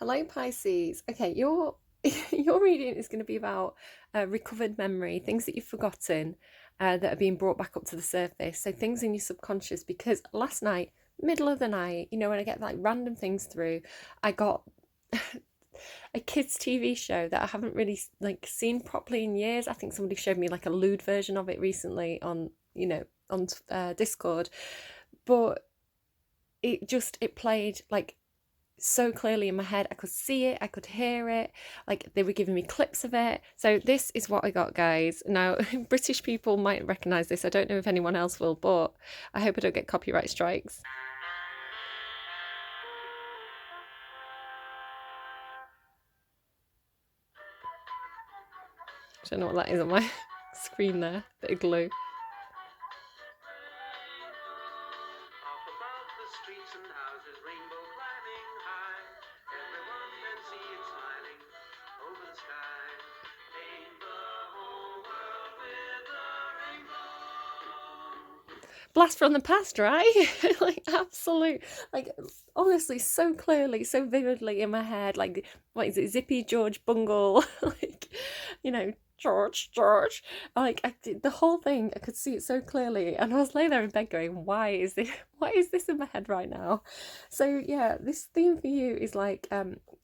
Hello, Pisces. Okay, your your reading is going to be about recovered memory, things that you've forgotten that are being brought back up to the surface. So things in your subconscious. Because last night, middle of the night, when I get like random things through, I got a kids' TV show that I haven't really like seen properly in years. I think somebody showed me like a lewd version of it recently on on Discord, but it played like so clearly in my head. I could see it, I could hear it, like they were giving me clips of it. So this is what I got, guys. Now, British people might recognize this. I don't know if anyone else will, but I hope I don't get copyright strikes. I don't know what that is on my screen there. Bit of glue. Blast from the past, right? Like absolute, like honestly, so clearly, so vividly in my head. Like, what is it, Zippy George Bungle? Like, George. Like, I did the whole thing. I could see it so clearly, and I was laying there in bed going, "Why is this? Why is this in my head right now?" So yeah, this theme for you is like,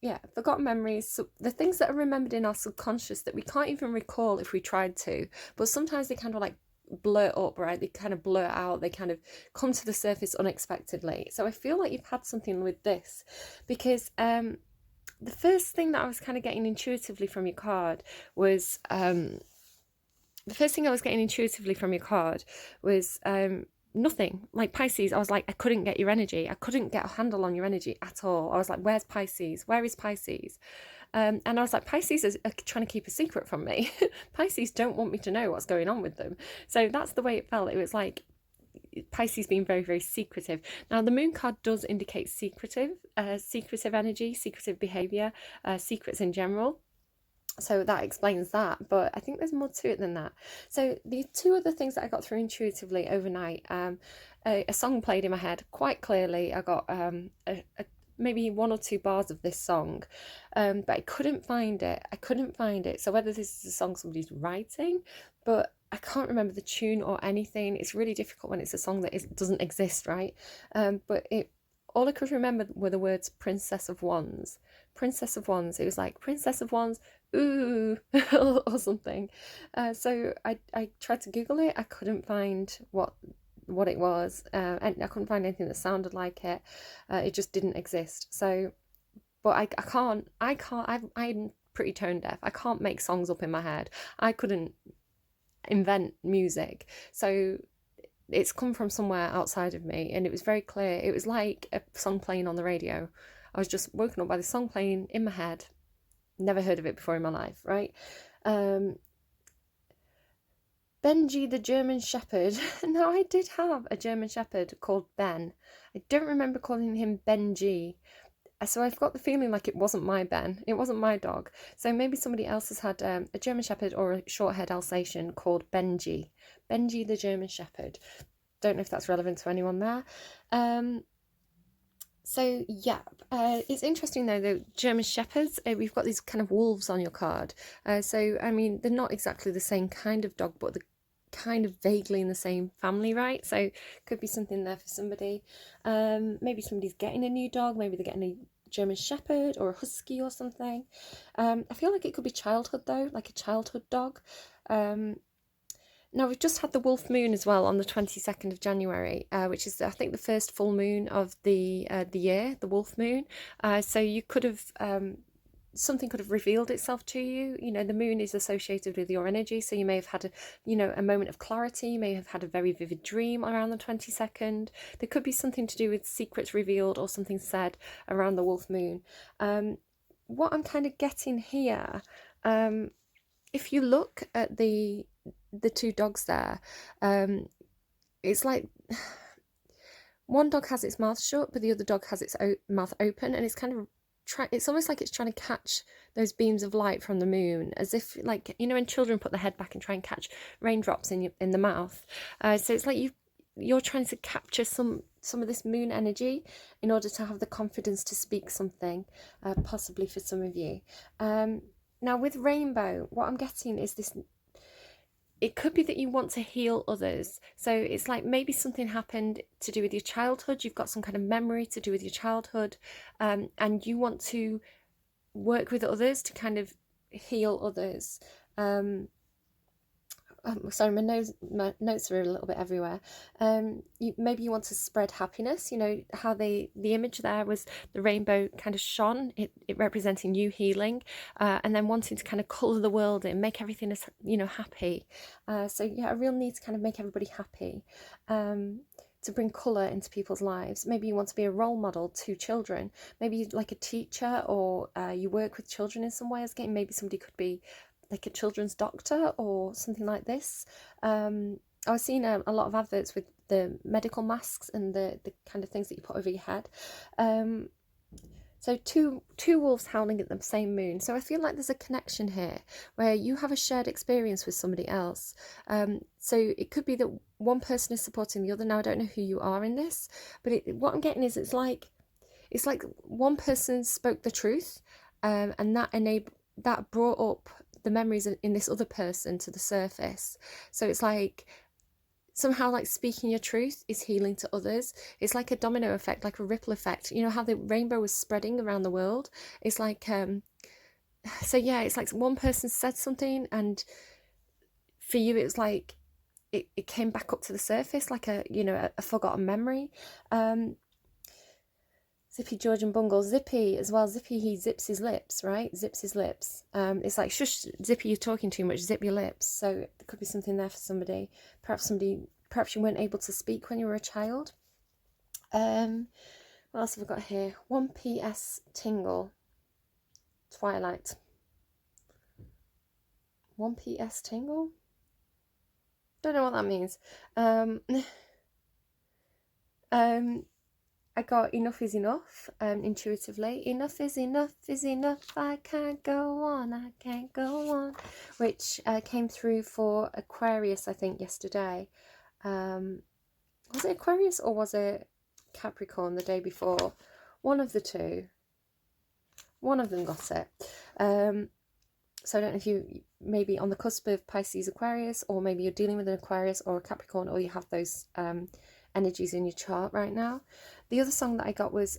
yeah, forgotten memories, so the things that are remembered in our subconscious that we can't even recall if we tried to, but sometimes they kind of like blur up, right? They kind of blur out, they kind of come to the surface unexpectedly. So I feel like you've had something with this because the first thing that I was kind of getting intuitively from your card was the first thing I was getting intuitively from your card was nothing. Like Pisces, I was like, I couldn't get your energy. I couldn't get a handle on your energy at all. I was like, where's Pisces? Where is Pisces? And I was like, Pisces are trying to keep a secret from me. Pisces don't want me to know what's going on with them. So that's the way it felt. It was like Pisces being very, very secretive. Now, the moon card does indicate secretive energy, secretive behavior, secrets in general. So that explains that, but I think there's more to it than that. So the two other things that I got through intuitively overnight, a song played in my head quite clearly. I got maybe one or two bars of this song, but I couldn't find it. So whether this is a song somebody's writing, but I can't remember the tune or anything. It's really difficult when it's a song that doesn't exist, right? But all I could remember were the words Princess of Wands. Princess of Wands. It was like Princess of Wands, ooh, or something. So I tried to Google it. I couldn't find what it was, and I couldn't find anything that sounded like it. It just didn't exist. So, but I'm pretty tone deaf. I can't make songs up in my head. I couldn't invent music. So it's come from somewhere outside of me, and it was very clear. It was like a song playing on the radio. I was just woken up by the song playing in my head. Never heard of it before in my life, right? Benji the German Shepherd. Now, I did have a German Shepherd called Ben. I don't remember calling him Benji. So I've got the feeling like it wasn't my Ben. It wasn't my dog. So maybe somebody else has had a German Shepherd or a short-haired Alsatian called Benji. Benji the German Shepherd. Don't know if that's relevant to anyone there. So yeah, it's interesting though, the German Shepherds, we've got these kind of wolves on your card. So, I mean, they're not exactly the same kind of dog, but they're kind of vaguely in the same family, right? So could be something there for somebody. Maybe somebody's getting a new dog, maybe they're getting a German Shepherd or a Husky or something. I feel like it could be childhood though, like a childhood dog. Now, we've just had the wolf moon as well on the 22nd of January, which is, I think, the first full moon of the year, the wolf moon. So you could have, something could have revealed itself to you. You know, the moon is associated with your energy. So you may have had a moment of clarity. You may have had a very vivid dream around the 22nd. There could be something to do with secrets revealed or something said around the wolf moon. What I'm kind of getting here, if you look at the two dogs there, it's like one dog has its mouth shut, but the other dog has its mouth open, and it's kind of it's almost like it's trying to catch those beams of light from the moon, as if, like, when children put their head back and try and catch raindrops in the mouth. So it's like you're trying to capture some some of this moon energy in order to have the confidence to speak something, possibly for some of you. Now with rainbow, what I'm getting is this, it could be that you want to heal others. So it's like maybe something happened to do with your childhood. You've got some kind of memory to do with your childhood, and you want to work with others to kind of heal others. Sorry, my notes are a little bit everywhere. Maybe you want to spread happiness. You know how the image there was the rainbow kind of shone, it representing you healing, and then wanting to kind of colour the world and make everything as, you know, happy. So yeah, a real need to kind of make everybody happy, to bring colour into people's lives. Maybe you want to be a role model to children. Maybe like a teacher, or you work with children in some way as game. Maybe somebody could be like a children's doctor or something like this. I was seeing a lot of adverts with the medical masks and the kind of things that you put over your head. So two wolves howling at the same moon. So I feel like there's a connection here where you have a shared experience with somebody else. So it could be that one person is supporting the other. Now I don't know who you are in this, but what I'm getting is it's like one person spoke the truth, and that brought up the memories in this other person to the surface. So it's like somehow like speaking your truth is healing to others. It's like a domino effect, like a ripple effect. You know how the rainbow was spreading around the world? It's like so yeah, it's like one person said something, and for you it was like it came back up to the surface, like a forgotten memory. Zippy, George and Bungle. Zippy as well. Zippy, he zips his lips, right? Zips his lips. It's like, shush, Zippy, you're talking too much. Zip your lips. So there could be something there for somebody. Perhaps you weren't able to speak when you were a child. What else have we got here? 1PS Tingle. Twilight. 1PS Tingle? Don't know what that means. I got enough is enough, intuitively. Enough is enough is enough. I can't go on, I can't go on. Which came through for Aquarius, I think, yesterday. Was it Aquarius or was it Capricorn the day before? One of the two. One of them got it. So I don't know if you maybe on the cusp of Pisces, Aquarius, or maybe you're dealing with an Aquarius or a Capricorn, or you have those energies in your chart right now. The other song that I got was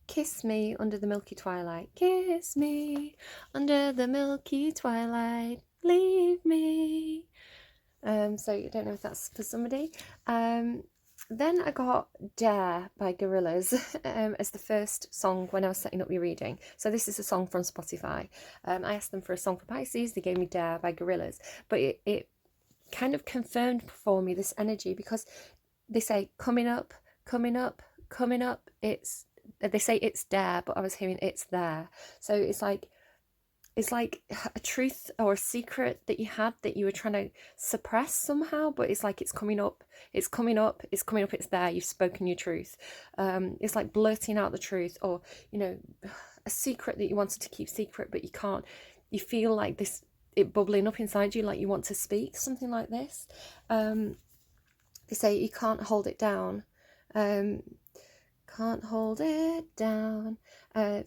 Kiss Me Under the Milky Twilight. Kiss me under the milky twilight, leave me. So I don't know if that's for somebody. Then I got Dare by Gorillaz as the first song when I was setting up your reading. So this is a song from Spotify. I asked them for a song for Pisces. They gave me Dare by Gorillaz. But it kind of confirmed for me this energy, because they say coming up, coming up, coming up. They say it's there, but I was hearing it's there. So it's like a truth or a secret that you had that you were trying to suppress somehow, but it's like it's coming up, it's coming up, it's coming up, it's there, you've spoken your truth. It's like blurting out the truth, or a secret that you wanted to keep secret but you can't. You feel like it bubbling up inside you, like you want to speak, something like this. They say you can't hold it down. Can't hold it down.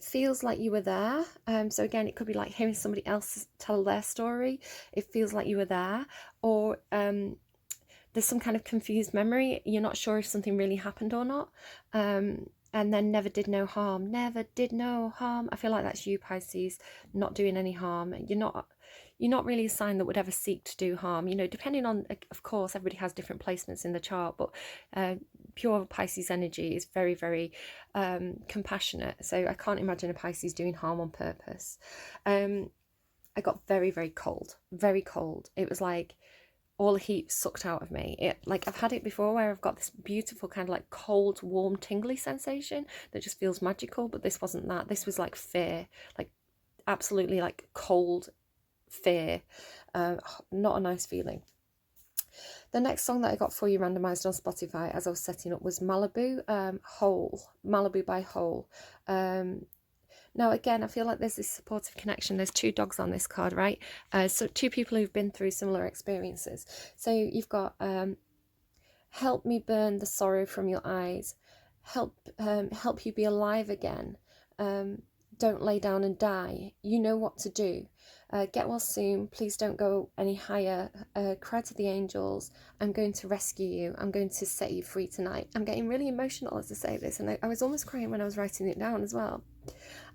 Feels like you were there. So again, it could be like hearing somebody else tell their story. It feels like you were there. Or there's some kind of confused memory. You're not sure if something really happened or not. And then never did no harm. Never did no harm. I feel like that's you, Pisces, not doing any harm. You're not really a sign that would ever seek to do harm. Depending on, of course, everybody has different placements in the chart, but pure Pisces energy is very, very compassionate. So I can't imagine a Pisces doing harm on purpose. I got very, very cold, very cold. It was like all the heat sucked out of me. I've had it before where I've got this beautiful kind of like cold, warm, tingly sensation that just feels magical, but this wasn't that. This was like fear, like absolutely like cold fear. Not a nice feeling. The next song that I got for you randomized on Spotify as I was setting up was Malibu, Malibu by Hole. Now again, I feel like there's this supportive connection. There's two dogs on this card, right? So two people who've been through similar experiences. So you've got help me burn the sorrow from your eyes. help you be alive again. Don't lay down and die. You know what to do. Get well soon. Please don't go any higher. Cry to the angels. I'm going to rescue you. I'm going to set you free tonight. I'm getting really emotional as I say this, and I was almost crying when I was writing it down as well.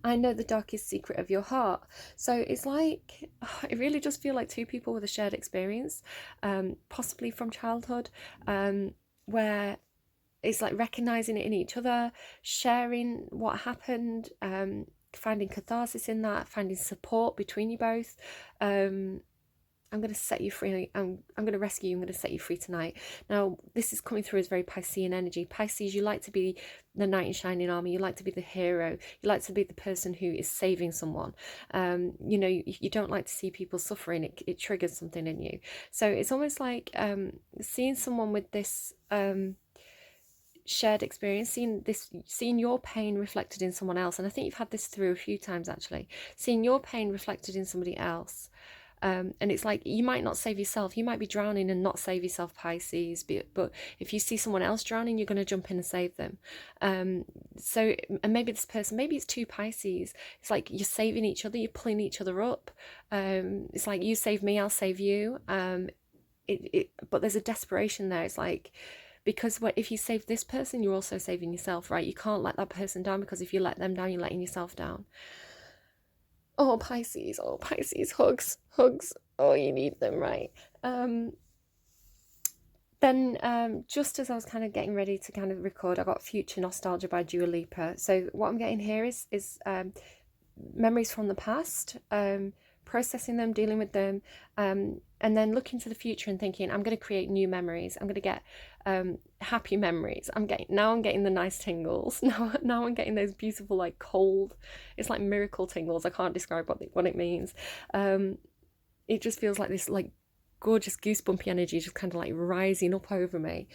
I know the darkest secret of your heart. So it's like, it really does feel like two people with a shared experience, possibly from childhood, where it's like recognizing it in each other, sharing what happened, finding catharsis in that, finding support between you both. I'm going to set you free. I'm going to rescue you. I'm going to set you free tonight. Now, this is coming through as very Piscean energy. Pisces, you like to be the knight in shining armor. You like to be the hero. You like to be the person who is saving someone. You know, you don't like to see people suffering. It triggers something in you. So it's almost like seeing someone with this shared experience, seeing your pain reflected in someone else. And I think you've had this through a few times actually. Seeing your pain reflected in somebody else. And it's like, you might not save yourself. You might be drowning and not save yourself, Pisces. But if you see someone else drowning, you're going to jump in and save them. So, and maybe this person, maybe it's two Pisces. It's like you're saving each other. You're pulling each other up. It's like, you save me, I'll save you. But there's a desperation there. It's like, because if you save this person, you're also saving yourself, right? You can't let that person down, because if you let them down, you're letting yourself down. Oh, Pisces, hugs. Oh, you need them, right? Then just as I was kind of getting ready to kind of record, I got Future Nostalgia by Dua Lipa. So what I'm getting here is memories from the past, processing them, dealing with them, and then looking to the future and thinking, I'm going to create new memories. I'm going to get happy memories. I'm getting the nice tingles. Now I'm getting those beautiful, like, cold, it's like miracle tingles. I can't describe what it means. It just feels like this, like, gorgeous goosebumpy energy just kind of like rising up over me.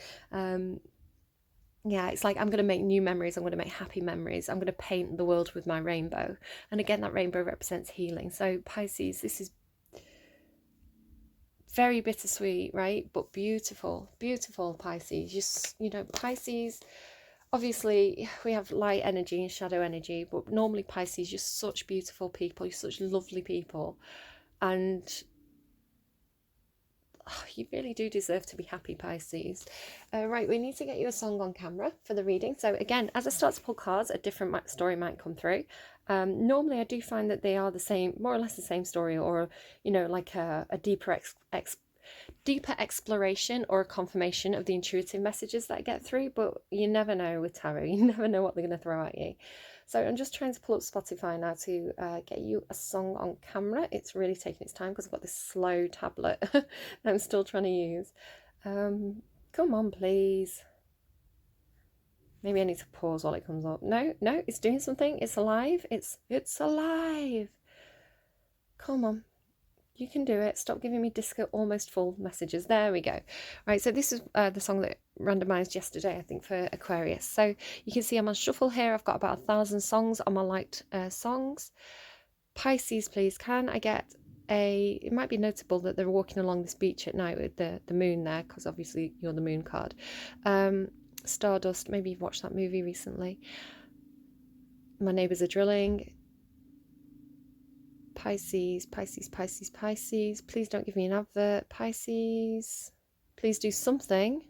Yeah, it's like, I'm going to make new memories. I'm going to make happy memories. I'm going to paint the world with my rainbow. And again, that rainbow represents healing. So Pisces, this is very bittersweet, right? But beautiful, beautiful, Pisces. Just, you know, Pisces, obviously we have light energy and shadow energy, but normally Pisces, you're such beautiful people. You're such lovely people. And you really do deserve to be happy, Pisces. Right, we need to get you a song on camera for the reading. So again, as I start to pull cards, a different story might come through. Normally I do find that they are the same, more or less the same story, or, you know, like a deeper deeper exploration or a confirmation of the intuitive messages that I get through. But you never know with tarot. You never know what they're going to throw at you. So I'm just trying to pull up Spotify now to get you a song on camera. It's really taking its time because I've got this slow tablet that I'm still trying to use. Come on, please. Maybe I need to pause while it comes up. No, it's doing something. It's alive. It's alive. Come on. You can do it. Stop giving me disco almost full messages. There we go. Right, so this is the song that randomized yesterday, I think, for Aquarius. So you can see I'm on shuffle here. I've got about 1,000 songs on my liked songs. Pisces, please, can I get it might be notable that they're walking along this beach at night with the moon there, because obviously you're the moon card. Stardust, maybe you've watched that movie recently. My neighbours are drilling. Pisces, please don't give me an advert. Pisces, please do something.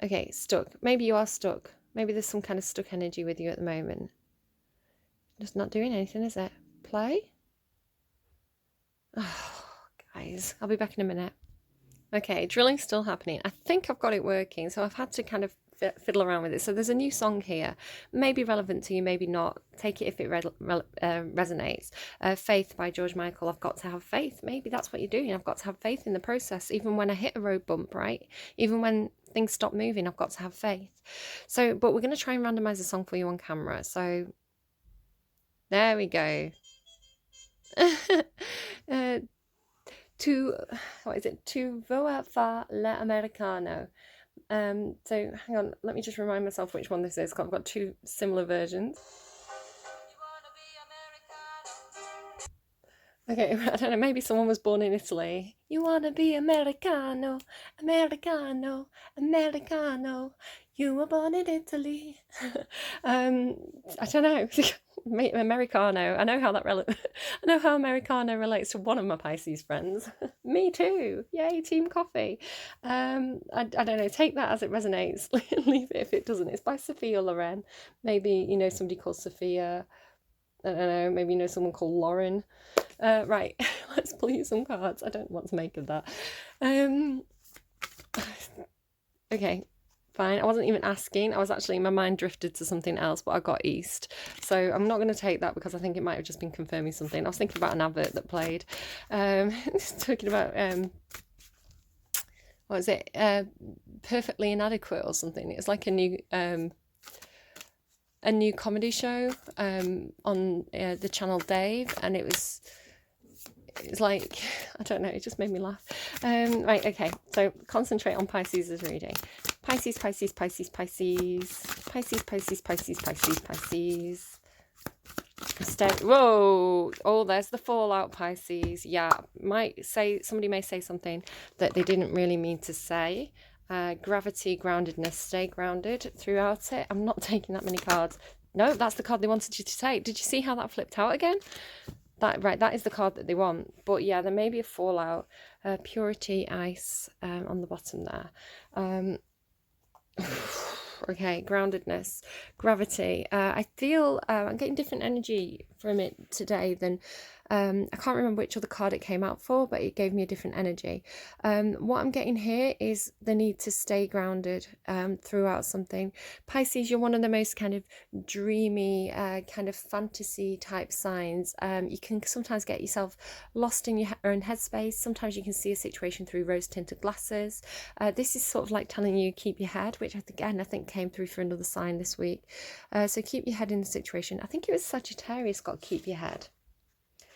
Okay, stuck. Maybe you are stuck. Maybe there's some kind of stuck energy with you at the moment. Just not doing anything, is it? Play? Oh, guys, I'll be back in a minute. Okay, drilling's still happening. I think I've got it working, so I've had to kind of fiddle around with it. So there's a new song here, maybe relevant to you, maybe not. Take it if it resonates. Faith by George Michael. I've got to have faith. Maybe that's what you're doing. I've got to have faith in the process, even when I hit a road bump, right? Even when things stop moving, I've got to have faith. So, but we're going to try and randomize the song for you on camera. So there we go. Tu voa fa l'americano. So hang on, let me just remind myself which one this is, because I've got two similar versions. Okay, I don't know, maybe someone was born in Italy. You wanna be Americano, Americano, Americano. You were born in Italy. I don't know. Americano. I know how that I know how Americano relates to one of my Pisces friends. Me too. Yay, team coffee. I don't know. Take that as it resonates. Leave it if it doesn't. It's by Sophia Loren. Maybe you know somebody called Sophia. I don't know. Maybe you know someone called Lauren. Right. Let's pull you some cards. I don't know what to make of that. Okay. Fine. I wasn't even asking. I was actually, my mind drifted to something else, but I got East. So I'm not going to take that because I think it might have just been confirming something. I was thinking about an advert that played. Talking about, what is it? Perfectly Inadequate or something. It's like a new comedy show on the channel Dave, and it's like, I don't know, it just made me laugh. Right, okay, so concentrate on Pisces' reading. Pisces, Pisces, Pisces, Pisces, Pisces, Pisces, Pisces, Pisces, Pisces. Whoa! Oh, there's the fallout, Pisces. Yeah, somebody may say something that they didn't really mean to say. Gravity, groundedness, stay grounded throughout it. I'm not taking that many cards. No, that's the card they wanted you to take. Did you see how that flipped out again? That is the card that they want. But yeah, there may be a fallout. Purity, ice on the bottom there. Okay, groundedness, gravity. I feel I'm getting different energy from it today than I can't remember which other card it came out for, but it gave me a different energy. What I'm getting here is the need to stay grounded throughout something. Pisces, you're one of the most kind of dreamy, kind of fantasy type signs. You can sometimes get yourself lost in your own headspace. Sometimes you can see a situation through rose-tinted glasses. This is sort of like telling you keep your head, which I think came through for another sign this week. So keep your head in the situation. I think it was Sagittarius got keep your head.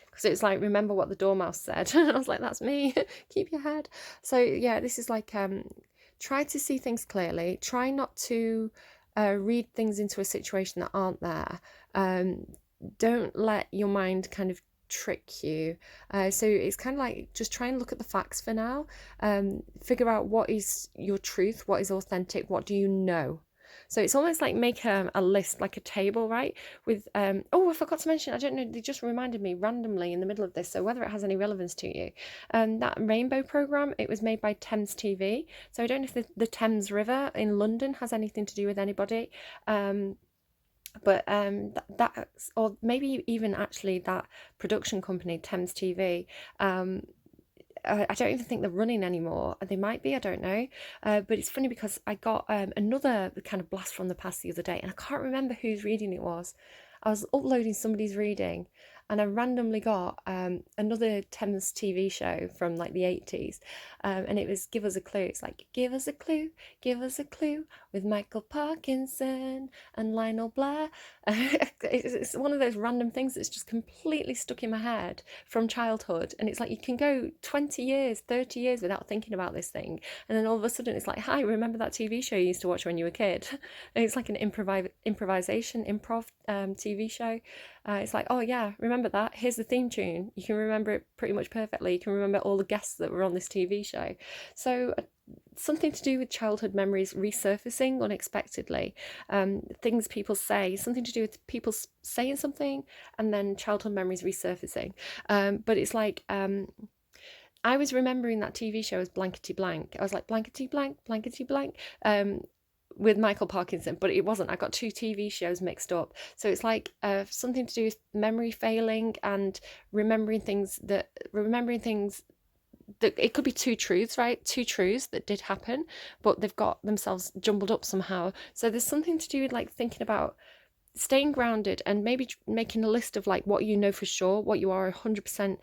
Because it was like, remember what the dormouse said. And I was like, that's me. Keep your head. So yeah, this is like, try to see things clearly. Try not to read things into a situation that aren't there. Don't let your mind kind of trick you. So it's kind of like, just try and look at the facts for now. Figure out what is your truth, what is authentic, what do you know. So it's almost like make a list, like a table, right? With, oh, I forgot to mention, I don't know, they just reminded me randomly in the middle of this, so whether it has any relevance to you. That Rainbow programme, it was made by Thames TV. So I don't know if the Thames River in London has anything to do with anybody. But that's, or maybe even actually that production company, Thames TV, I don't even think they're running anymore. They might be, I don't know. But it's funny because I got another kind of blast from the past the other day, and I can't remember whose reading it was. I was uploading somebody's reading, and I randomly got another Thames TV show from like the 80s, and it was Give Us a Clue. It's like, give us a clue, with Michael Parkinson and Lionel Blair. It's one of those random things that's just completely stuck in my head from childhood, and it's like you can go 20 years, 30 years without thinking about this thing, and then all of a sudden it's like, hi, remember that TV show you used to watch when you were a kid? And it's like an improv TV show. It's like, oh yeah, remember that? Here's the theme tune. You can remember it pretty much perfectly. You can remember all the guests that were on this TV show. So something to do with childhood memories resurfacing unexpectedly. Things people say, something to do with people saying something and then childhood memories resurfacing. But it's like, I was remembering that TV show as blankety blank. I was like, blankety blank, blankety blank. With Michael Parkinson, but it wasn't. I got two TV shows mixed up. So it's like something to do with memory failing and remembering things that it could be two truths, right? Two truths that did happen, but they've got themselves jumbled up somehow. So there's something to do with like thinking about staying grounded and maybe making a list of like what you know for sure, what you are 100%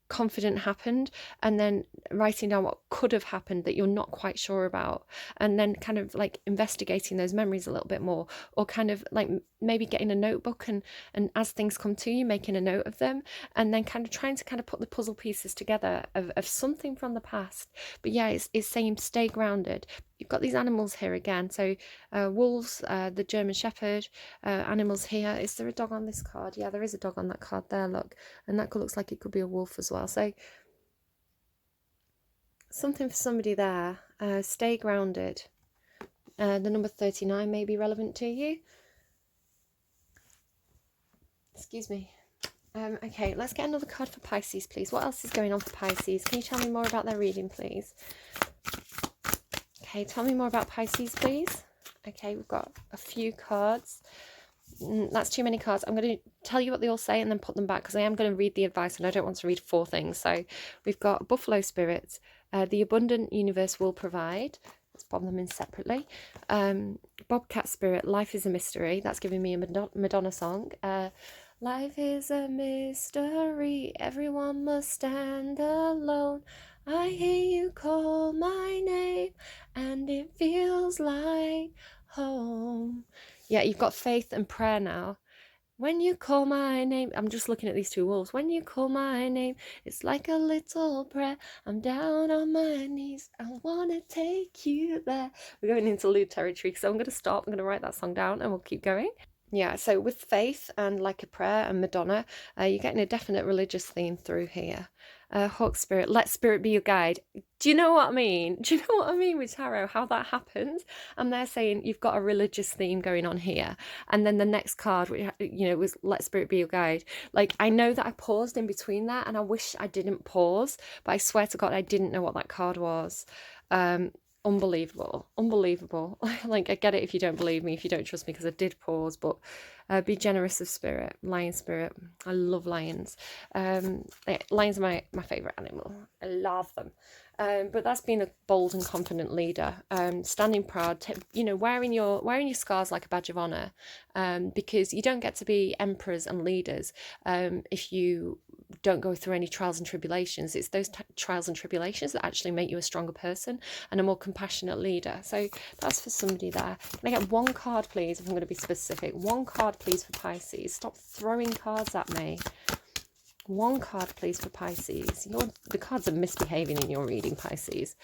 confident happened, and then writing down what could have happened that you're not quite sure about, and then kind of like investigating those memories a little bit more, or kind of like maybe getting a notebook and as things come to you, making a note of them, and then kind of trying to kind of put the puzzle pieces together of something from the past. But yeah, it's saying stay grounded. You've got these animals here again. So wolves, the German Shepherd, animals here. Is there a dog on this card? Yeah, there is a dog on that card there, look. And that looks like it could be a wolf as well. So something for somebody there. Stay grounded. The number 39 may be relevant to you. Excuse me. Okay, let's get another card for Pisces, please. What else is going on for Pisces? Can you tell me more about their reading, please? Okay, tell me more about Pisces, please. Okay, we've got a few cards. That's too many cards. I'm going to tell you what they all say and then put them back, because I am going to read the advice and I don't want to read 4 things. So we've got Buffalo Spirit, the abundant universe will provide. Let's pop them in separately. Bobcat Spirit, life is a mystery. That's giving me a Madonna song. Life is a mystery, everyone must stand alone. I hear you call my name and it feels like home. Yeah, you've got faith and prayer now. When you call my name, I'm just looking at these 2 wolves. When you call my name, it's like a little prayer. I'm down on my knees. I want to take you there. We're going into lewd territory, so I'm going to stop. I'm going to write that song down and we'll keep going. Yeah, so with faith and like a prayer and Madonna, you're getting a definite religious theme through here. Hawk Spirit, let spirit be your guide. Do you know what I mean? Do you know what I mean with tarot, how that happens? And they're saying you've got a religious theme going on here. And then the next card, which, was let spirit be your guide. Like, I know that I paused in between that and I wish I didn't pause, but I swear to God, I didn't know what that card was. Unbelievable. Like, I get it if you don't believe me, if you don't trust me, because I did pause, but be generous of spirit. Lion spirit, I love lions. Lions are my favorite animal. I love them. But that's being a bold and confident leader, standing proud, wearing your scars like a badge of honor, because you don't get to be emperors and leaders if you don't go through any trials and tribulations. It's those trials and tribulations that actually make you a stronger person and a more compassionate leader. So that's for somebody there. Can I get 1 card, please, if I'm going to be specific? 1 card, please, for Pisces. Stop throwing cards at me. 1 card, please, for Pisces. The cards are misbehaving in your reading, Pisces.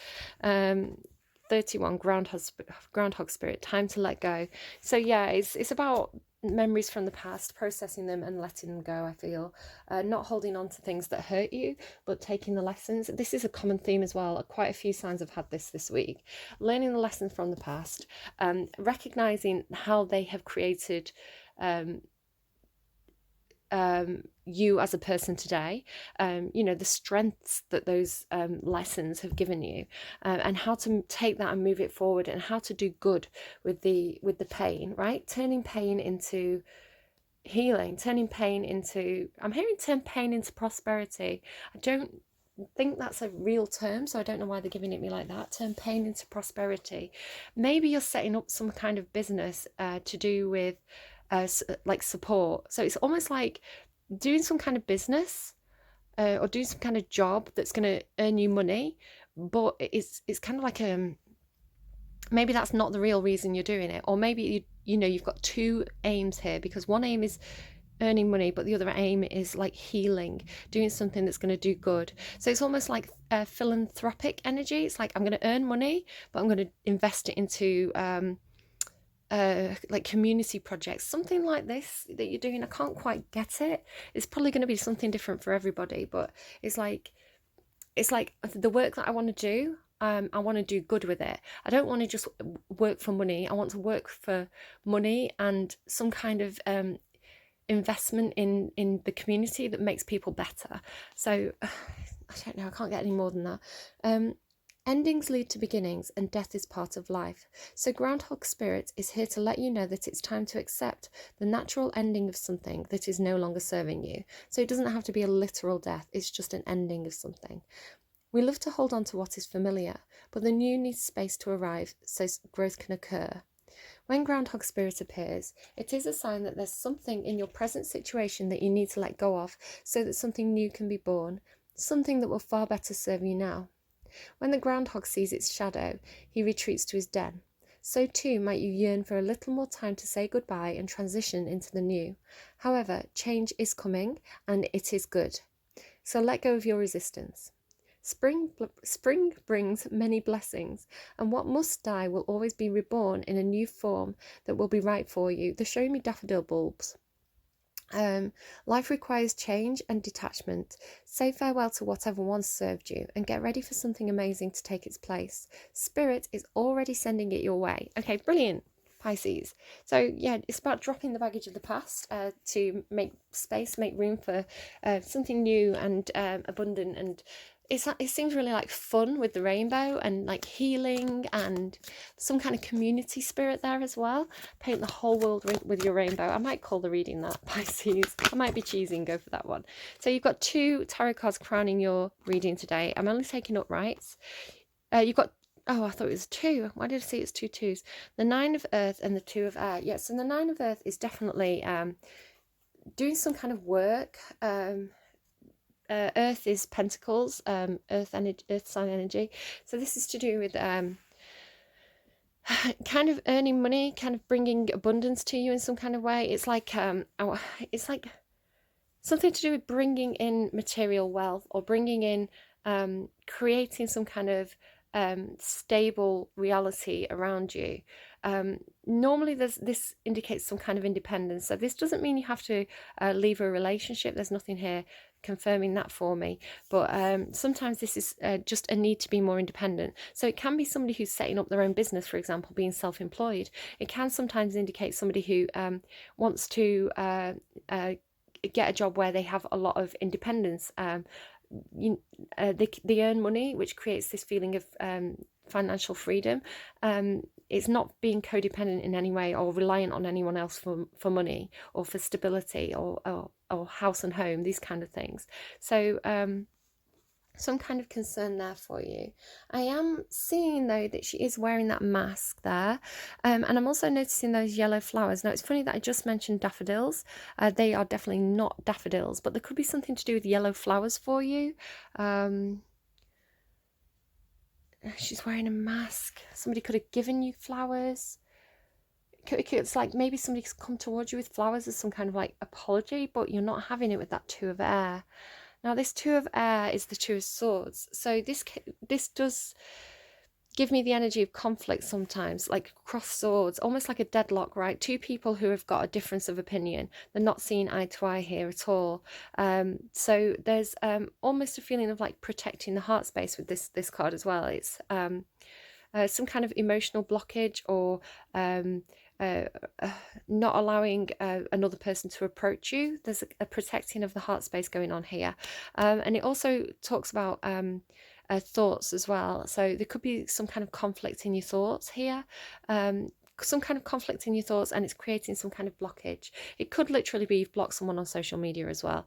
31, Groundhog Spirit, time to let go. So yeah, it's about memories from the past, processing them and letting them go, I feel. Not holding on to things that hurt you, but taking the lessons. This is a common theme as well. Quite a few signs have had this week. Learning the lessons from the past, recognizing how they have created you as a person today, the strengths that those lessons have given you, and how to take that and move it forward, and how to do good with the pain, right? Turning pain into healing, turning pain into, I'm hearing turn pain into prosperity. I don't think that's a real term, so I don't know why they're giving it me like that. Turn pain into prosperity. Maybe you're setting up some kind of business to do with like support. So it's almost like doing some kind of business or doing some kind of job that's going to earn you money, but it's kind of like maybe that's not the real reason you're doing it. Or maybe you've got 2 aims here, because one aim is earning money, but the other aim is like healing, doing something that's going to do good. So it's almost like philanthropic energy. It's like, I'm going to earn money, but I'm going to invest it into like community projects, something like this that you're doing. I can't quite get it. It's probably going to be something different for everybody, but it's like the work that I want to do, I want to do good with it. I don't want to just work for money. I want to work for money and some kind of investment in the community that makes people better. So I don't know, I can't get any more than that. Endings lead to beginnings, and death is part of life. So Groundhog Spirit is here to let you know that it's time to accept the natural ending of something that is no longer serving you. So it doesn't have to be a literal death, it's just an ending of something. We love to hold on to what is familiar, but the new needs space to arrive so growth can occur. When Groundhog Spirit appears, it is a sign that there's something in your present situation that you need to let go of so that something new can be born, something that will far better serve you now. When the groundhog sees its shadow, he retreats to his den. So too might you yearn for a little more time to say goodbye and transition into the new. However, change is coming, and it is good. So let go of your resistance. Spring brings many blessings, and what must die will always be reborn in a new form that will be right for you. They're showing me daffodil bulbs. Life requires change and detachment. Say farewell to whatever once served you and get ready for something amazing to take its place. Spirit is already sending it your way. Okay, brilliant, Pisces. So yeah, it's about dropping the baggage of the past to make space, make room for something new and abundant, and it seems really like fun with the rainbow and like healing and some kind of community spirit there as well. Paint the whole world with your rainbow. I might call the reading that, Pisces. I might be cheesy and go for that one. So you've got 2 tarot cards crowning your reading today. I'm only taking uprights. You've got, oh, I thought it was 2. Why did I see it's 2 twos? The 9 of Earth and the 2 of Air. Yeah, so the 9 of Earth is definitely doing some kind of work. Earth is Pentacles, Earth sign energy. So this is to do with kind of earning money, kind of bringing abundance to you in some kind of way. It's like it's like something to do with bringing in material wealth, or bringing in creating some kind of stable reality around you. Normally this indicates some kind of independence, so this doesn't mean you have to leave a relationship. There's nothing here confirming that for me, but sometimes this is just a need to be more independent. So it can be somebody who's setting up their own business, for example, being self-employed. It can sometimes indicate somebody who wants to get a job where they have a lot of independence. They earn money, which creates this feeling of financial freedom. It's not being codependent in any way or reliant on anyone else for money or for stability or house and home, these kind of things. So some kind of concern there for you. I am seeing though that she is wearing that mask there, and I'm also noticing those yellow flowers. Now it's funny that I just mentioned daffodils. They are definitely not daffodils, but there could be something to do with yellow flowers for you. She's wearing a mask. Somebody could have given you flowers. It's like maybe somebody's come towards you with flowers as some kind of like apology, but you're not having it with that 2 of Air. Now this 2 of Air is the 2 of Swords. So this does give me the energy of conflict sometimes, like cross swords, almost like a deadlock, right? 2 people who have got a difference of opinion. They're not seeing eye to eye here at all. So there's almost a feeling of like protecting the heart space with this card as well. It's some kind of emotional blockage, or not allowing another person to approach you. There's a protecting of the heart space going on here, and it also talks about thoughts as well. So there could be some kind of conflict in your thoughts here, some kind of conflict in your thoughts, and it's creating some kind of blockage. It could literally be you've blocked someone on social media as well.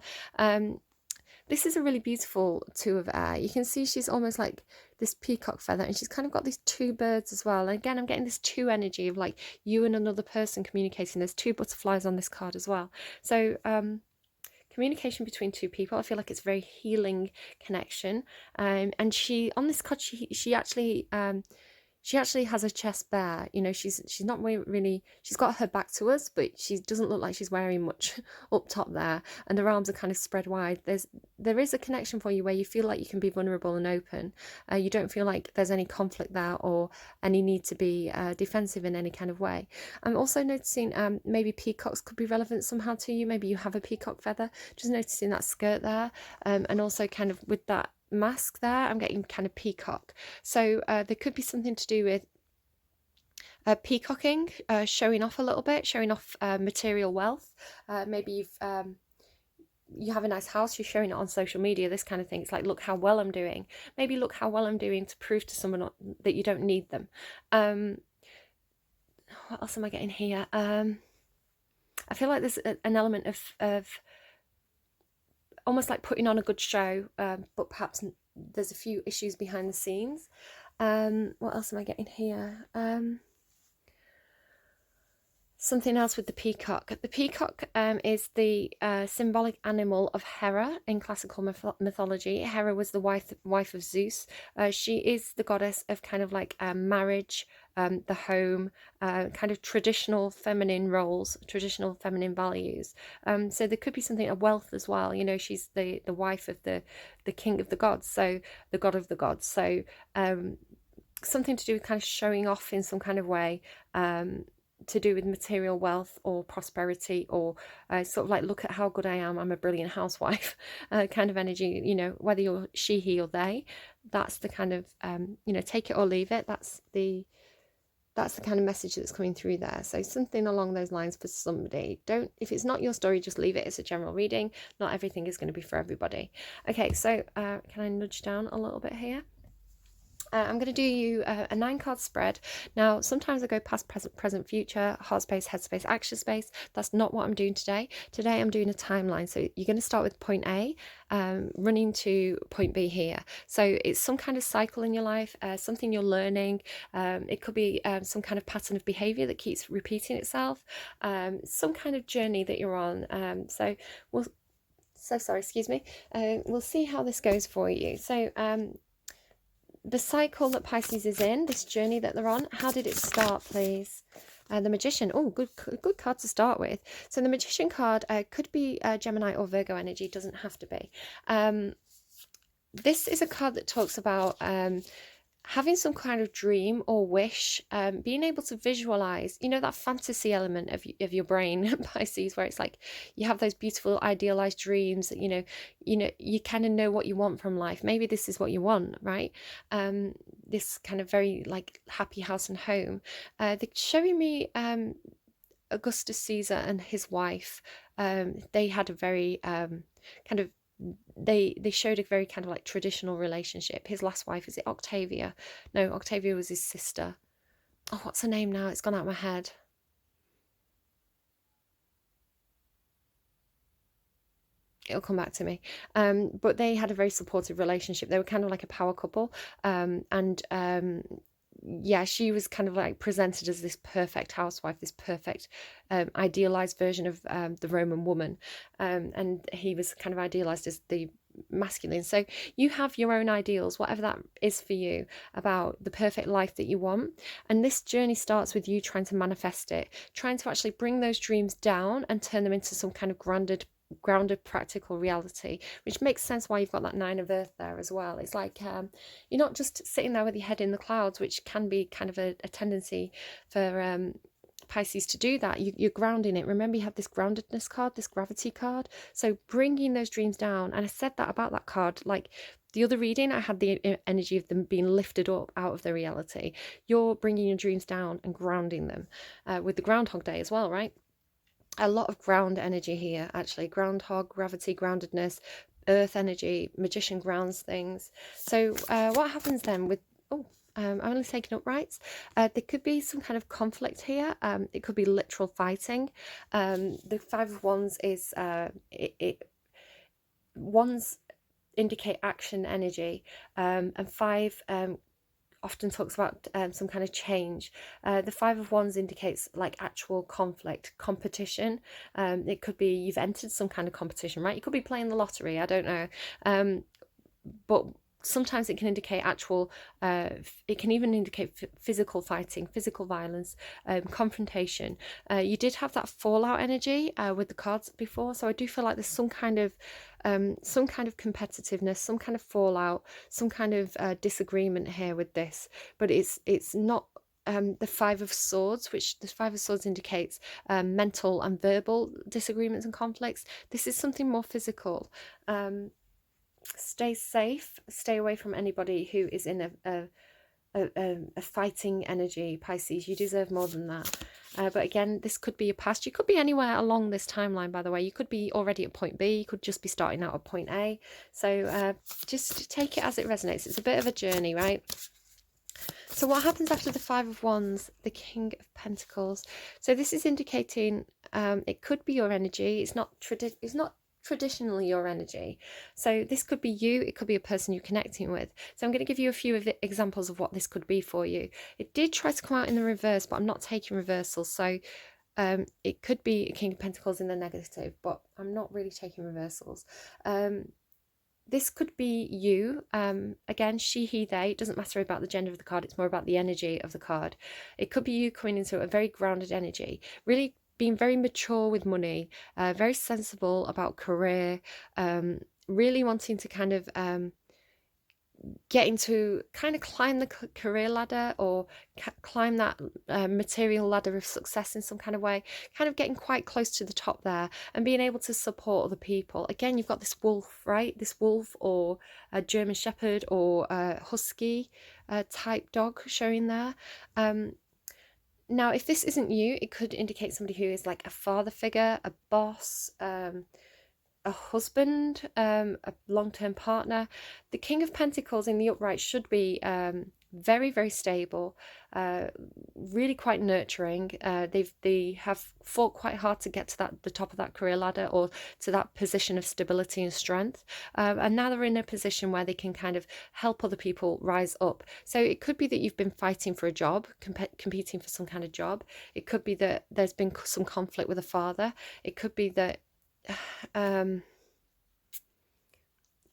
This is a really beautiful 2 of Air. You can see she's almost like this peacock feather, and she's kind of got these 2 birds as well. And again, I'm getting this 2 energy of like you and another person communicating. There's 2 butterflies on this card as well. So communication between 2 people. I feel like it's a very healing connection. And she, on this card, she actually has her chest bare. You know, she's not really, she's got her back to us, but she doesn't look like she's wearing much up top there, and her arms are kind of spread wide. There is a connection for you where you feel like you can be vulnerable and open. You don't feel like there's any conflict there or any need to be defensive in any kind of way. I'm also noticing maybe peacocks could be relevant somehow to you. Maybe you have a peacock feather. Just noticing that skirt there, and also kind of with that mask there, I'm getting kind of peacock. So there could be something to do with peacocking, showing off a little bit, showing off material wealth. Maybe you have a nice house, you're showing it on social media, this kind of thing. It's like, look how well I'm doing. Maybe look how well I'm doing to prove to someone that you don't need them. What else am I getting here? I feel like there's an element of almost like putting on a good show, but perhaps there's a few issues behind the scenes. What else am I getting here? Something else with the peacock. The peacock is the symbolic animal of Hera in classical mythology. Hera was the wife of Zeus. She is the goddess of kind of like marriage, the home, kind of traditional feminine roles, traditional feminine values. So there could be something of wealth as well. You know, she's the wife of the king of the gods, so the god of the gods. So something to do with kind of showing off in some kind of way. to do with material wealth or prosperity, or sort of like, look at how good I am, I'm a brilliant housewife kind of energy, you know, whether you're she, he, or they. That's the kind of, you know, take it or leave it. That's the kind of message that's coming through there. So something along those lines for somebody. Don't, if it's not your story, just leave it. It's a general reading. Not everything is going to be for everybody. Okay, so can I nudge down a little bit here? I'm going to do you a 9-card spread. Now, sometimes I go past, present, future, heart space, head space, action space. That's not what I'm doing today. Today I'm doing a timeline. So you're going to start with point A, running to point B here. So it's some kind of cycle in your life, something you're learning. It could be some kind of pattern of behavior that keeps repeating itself, some kind of journey that you're on. So sorry, excuse me. We'll see how this goes for you. So the cycle that Pisces is in, this journey that they're on, how did it start, please? The Magician. Oh, good card to start with. So the Magician card could be Gemini or Virgo energy, doesn't have to be. This is a card that talks about having some kind of dream or wish, being able to visualize, you know, that fantasy element of your brain, Pisces, where it's like you have those beautiful idealized dreams that, you know, you kind of know what you want from life. Maybe this is what you want, right? This kind of very like happy house and home. They're showing me Augustus Caesar and his wife. They had a very kind of, they showed a very kind of like traditional relationship. His last wife, is it Octavia? No, Octavia was his sister. Oh, what's her name now? It's gone out of my head. It'll come back to me. But they had a very supportive relationship. They were kind of like a power couple. Yeah, she was kind of like presented as this perfect housewife, this perfect idealized version of the Roman woman, and he was kind of idealized as the masculine. So you have your own ideals, whatever that is for you, about the perfect life that you want, and this journey starts with you trying to manifest it, trying to actually bring those dreams down and turn them into some kind of grounded practical reality, which makes sense why you've got that 9 of Earth there as well. It's like you're not just sitting there with your head in the clouds, which can be kind of a tendency for Pisces to do that. You're grounding it. Remember, you have this groundedness card, this gravity card, so bringing those dreams down. And I said that about that card, like the other reading, I had the energy of them being lifted up out of the reality. You're bringing your dreams down and grounding them with the Groundhog Day as well, right? A lot of ground energy here, actually. Groundhog, gravity, groundedness, earth energy, Magician grounds things. So what happens then with, I'm only taking up rights. There could be some kind of conflict here. It could be literal fighting. The 5 of Wands is, Wands indicate action energy, and 5 often talks about some kind of change. The 5 of Wands indicates like actual conflict, competition. It could be you've entered some kind of competition, right? You could be playing the lottery, I don't know. But sometimes it can indicate actual, it can even indicate physical fighting, physical violence, confrontation. You did have that fallout energy with the cards before, so I do feel like there's some kind of competitiveness, some kind of fallout, some kind of disagreement here with this. But it's not the 5 of Swords, which the 5 of Swords indicates mental and verbal disagreements and conflicts. This is something more physical. Stay safe, stay away from anybody who is in a fighting energy, Pisces. You deserve more than that. But again, this could be your past. You could be anywhere along this timeline, by the way. You could be already at point B. You could just be starting out at point A. So just take it as it resonates. It's a bit of a journey, right? So what happens after the 5 of Wands? The King of Pentacles. So this is indicating it could be your energy. It's not traditionally your energy. So this could be you, it could be a person you're connecting with. So I'm going to give you a few of examples of what this could be for you. It did try to come out in the reverse, but I'm not taking reversals. So it could be a King of Pentacles in the negative, but I'm not really taking reversals. This could be you. Again, she, he, they. It doesn't matter about the gender of the card. It's more about the energy of the card. It could be you coming into a very grounded energy, really being very mature with money, very sensible about career, really wanting to kind of getting to kind of climb the career ladder, or climb that material ladder of success in some kind of way, kind of getting quite close to the top there and being able to support other people. Again, you've got this wolf, right? This wolf, or a German Shepherd, or a Husky type dog showing there. Now, if this isn't you, it could indicate somebody who is like a father figure, a boss, a husband, a long-term partner. The King of Pentacles in the upright should be very, very stable, really quite nurturing. They have fought quite hard to get to the top of that career ladder, or to that position of stability and strength, and now they're in a position where they can kind of help other people rise up. So it could be that you've been fighting for a job, competing for some kind of job. It could be that there's been some conflict with a father. It could be that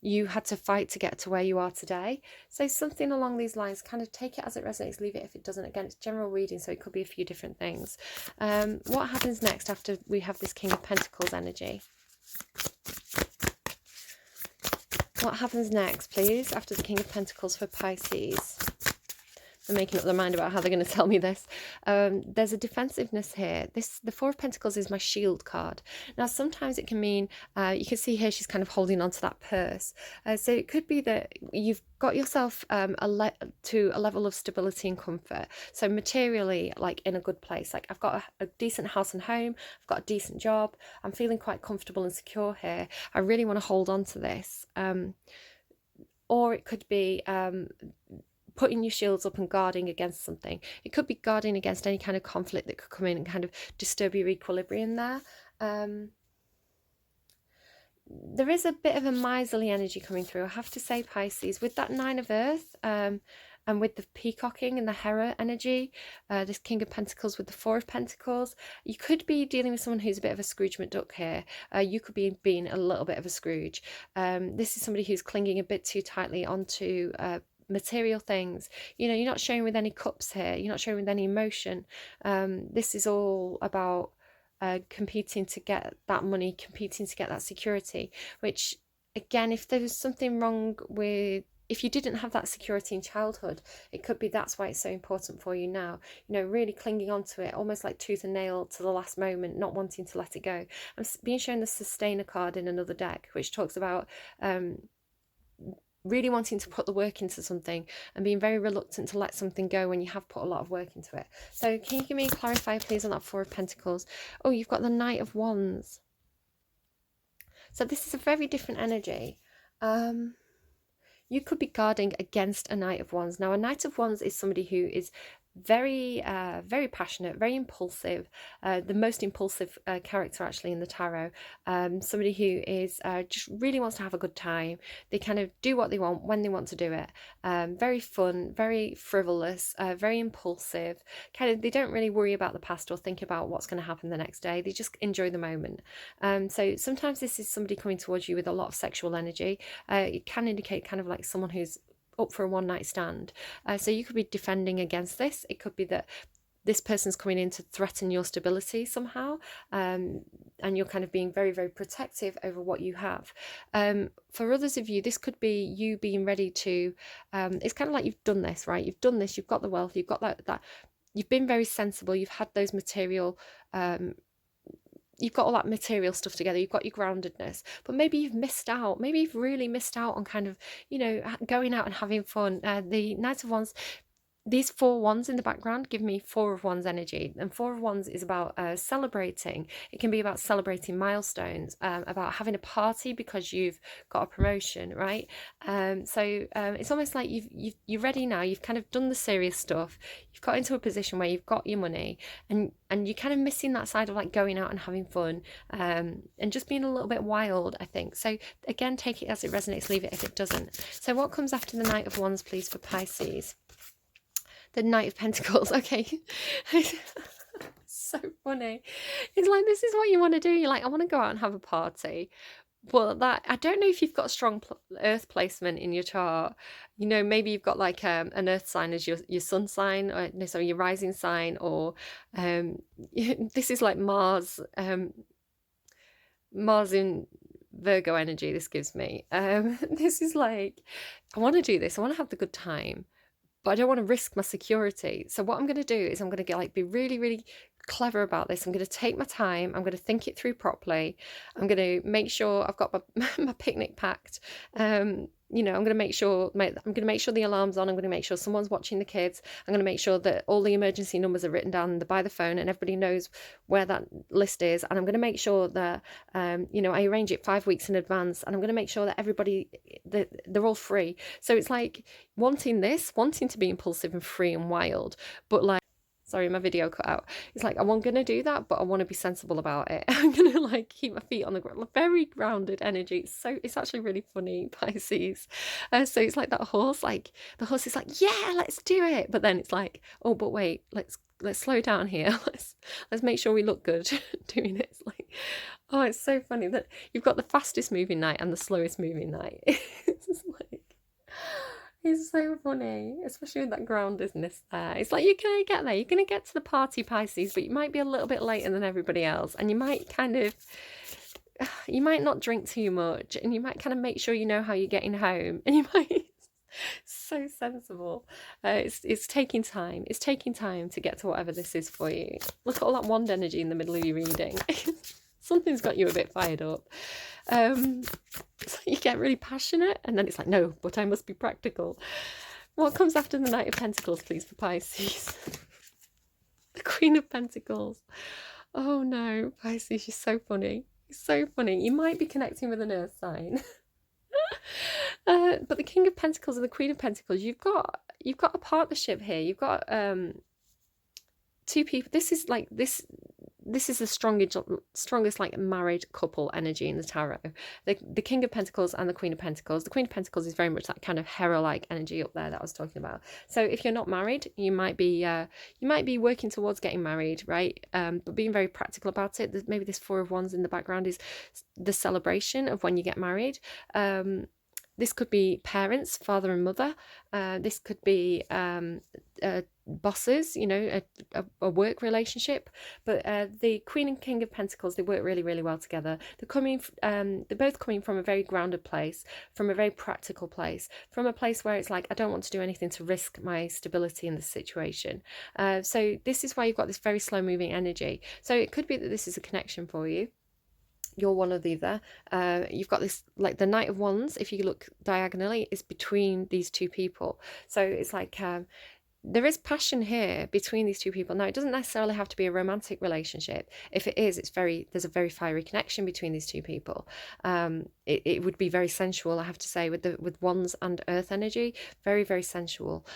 you had to fight to get to where you are today. So something along these lines. Kind of take it as it resonates, leave it if it doesn't. Again, it's general reading, so it could be a few different things. What happens next after we have this King of Pentacles energy? What happens next, please, after the King of Pentacles for Pisces? They're making up their mind about how they're going to tell me this. There's a defensiveness here. The Four of Pentacles is my shield card. Now, sometimes it can mean, you can see here she's kind of holding on to that purse. So it could be that you've got yourself to a level of stability and comfort. So materially, like in a good place. Like, I've got a decent house and home. I've got a decent job. I'm feeling quite comfortable and secure here. I really want to hold on to this. Or it could be putting your shields up and guarding against something. It could be guarding against any kind of conflict that could come in and kind of disturb your equilibrium there. There is a bit of a miserly energy coming through, I have to say, Pisces, with that Nine of Earth, and with the peacocking and the Hera energy, this King of Pentacles with the Four of Pentacles. You could be dealing with someone who's a bit of a Scrooge McDuck here. You could be being a little bit of a Scrooge. This is somebody who's clinging a bit too tightly onto material things. You know, you're not showing with any cups here. You're not showing with any emotion. This is all about competing to get that money, competing to get that security, which, again, if there was something wrong with, if you didn't have that security in childhood, it could be that's why it's so important for you now. You know, really clinging on to it, almost like tooth and nail to the last moment, not wanting to let it go. I'm being shown the Sustainer card in another deck, which talks about really wanting to put the work into something and being very reluctant to let something go when you have put a lot of work into it. So can you give me a clarifier, please, on that Four of Pentacles? Oh, you've got the Knight of Wands. So this is a very different energy. You could be guarding against a Knight of Wands. Now, a Knight of Wands is somebody who is very passionate, very impulsive, the most impulsive character actually in the tarot. Somebody who is just really wants to have a good time. They kind of do what they want when they want to do it. Very fun, very frivolous, very impulsive. Kind of, they don't really worry about the past or think about what's going to happen the next day. They just enjoy the moment. So sometimes this is somebody coming towards you with a lot of sexual energy. It can indicate kind of like someone who's up for a one-night stand. So you could be defending against this. It could be that this person's coming in to threaten your stability somehow, and you're kind of being very, very protective over what you have. For others of you, this could be you being ready to, it's kind of like you've done this, right? You've done this, you've got the wealth, you've got that you've been very sensible, you've had those material you've got all that material stuff together, you've got your groundedness, but maybe you've missed out, maybe you've really missed out on kind of, you know, going out and having fun. The Knight of Wands, these four wands in the background give me Four of Wands energy, and Four of Wands is about celebrating. It can be about celebrating milestones, about having a party because you've got a promotion, right? So it's almost like you're ready now. You've kind of done the serious stuff. You've got into a position where you've got your money, and you're kind of missing that side of like going out and having fun, and just being a little bit wild, I think. So again, take it as it resonates, leave it if it doesn't. So what comes after the Knight of Wands, please, for Pisces? The Knight of Pentacles. Okay. So funny. It's like, this is what you want to do. You're like, I want to go out and have a party. Well, that, I don't know if you've got a strong earth placement in your chart. You know, maybe you've got like an earth sign as your sun sign, or no, sorry, your rising sign, or this is like Mars, Mars in Virgo energy this gives me. This is like, I want to do this. I want to have the good time, but I don't want to risk my security. So what I'm going to do is I'm going to get like be really, really clever about this. I'm going to take my time. I'm going to think it through properly. I'm going to make sure I've got my picnic packed. You know, I'm going to make sure the alarm's on. I'm going to make sure someone's watching the kids. I'm going to make sure that all the emergency numbers are written down by the phone and everybody knows where that list is. And I'm going to make sure that, you know, I arrange it 5 weeks in advance, and I'm going to make sure that everybody, they're all free. So it's like wanting to be impulsive and free and wild, but like, sorry, my video cut out. It's like, I'm going to do that, but I want to be sensible about it. I'm going to like keep my feet on the ground, very grounded energy. So it's actually really funny, Pisces. So it's like that horse, like the horse is like, yeah, let's do it. But then it's like, oh, but wait, let's slow down here. Let's make sure we look good doing it. It's like, oh, it's so funny that you've got the fastest moving night and the slowest moving night. It's like, it's so funny, especially with that groundedness there. It's like, you're going to get there. You're going to get to the party, Pisces, but you might be a little bit later than everybody else. And you might not drink too much. And you might kind of make sure you know how you're getting home. And you might... So sensible. It's taking time. It's taking time to get to whatever this is for you. Look at all that wand energy in the middle of your reading. Something's got you a bit fired up. So you get really passionate, and then it's like, no, but I must be practical. What comes after the Knight of Pentacles, please, for Pisces? The Queen of Pentacles. Oh no, Pisces, you're so funny. You're so funny. You might be connecting with an earth sign. But the King of Pentacles and the Queen of Pentacles, you've got a partnership here. You've got two people. This is the strongest like married couple energy in the tarot. The King of Pentacles and the Queen of Pentacles. The Queen of Pentacles is very much that kind of hero-like energy up there that I was talking about. So if you're not married, you might be working towards getting married, right? But being very practical about it. Maybe this Four of Wands in the background is the celebration of when you get married. This could be parents, father and mother. This could be bosses, you know, a work relationship. But the Queen and King of Pentacles, they work really, really well together. They're both coming from a very grounded place, from a very practical place, from a place where it's like, I don't want to do anything to risk my stability in this situation. So this is why you've got this very slow moving energy. So it could be that this is a connection for you. You're one or the other. You've got this, like the Knight of Wands, if you look diagonally, is between these two people. So it's like there is passion here between these two people. Now, it doesn't necessarily have to be a romantic relationship. If it is, there's a very fiery connection between these two people. It would be very sensual, I have to say, with Wands and Earth energy, very, very sensual.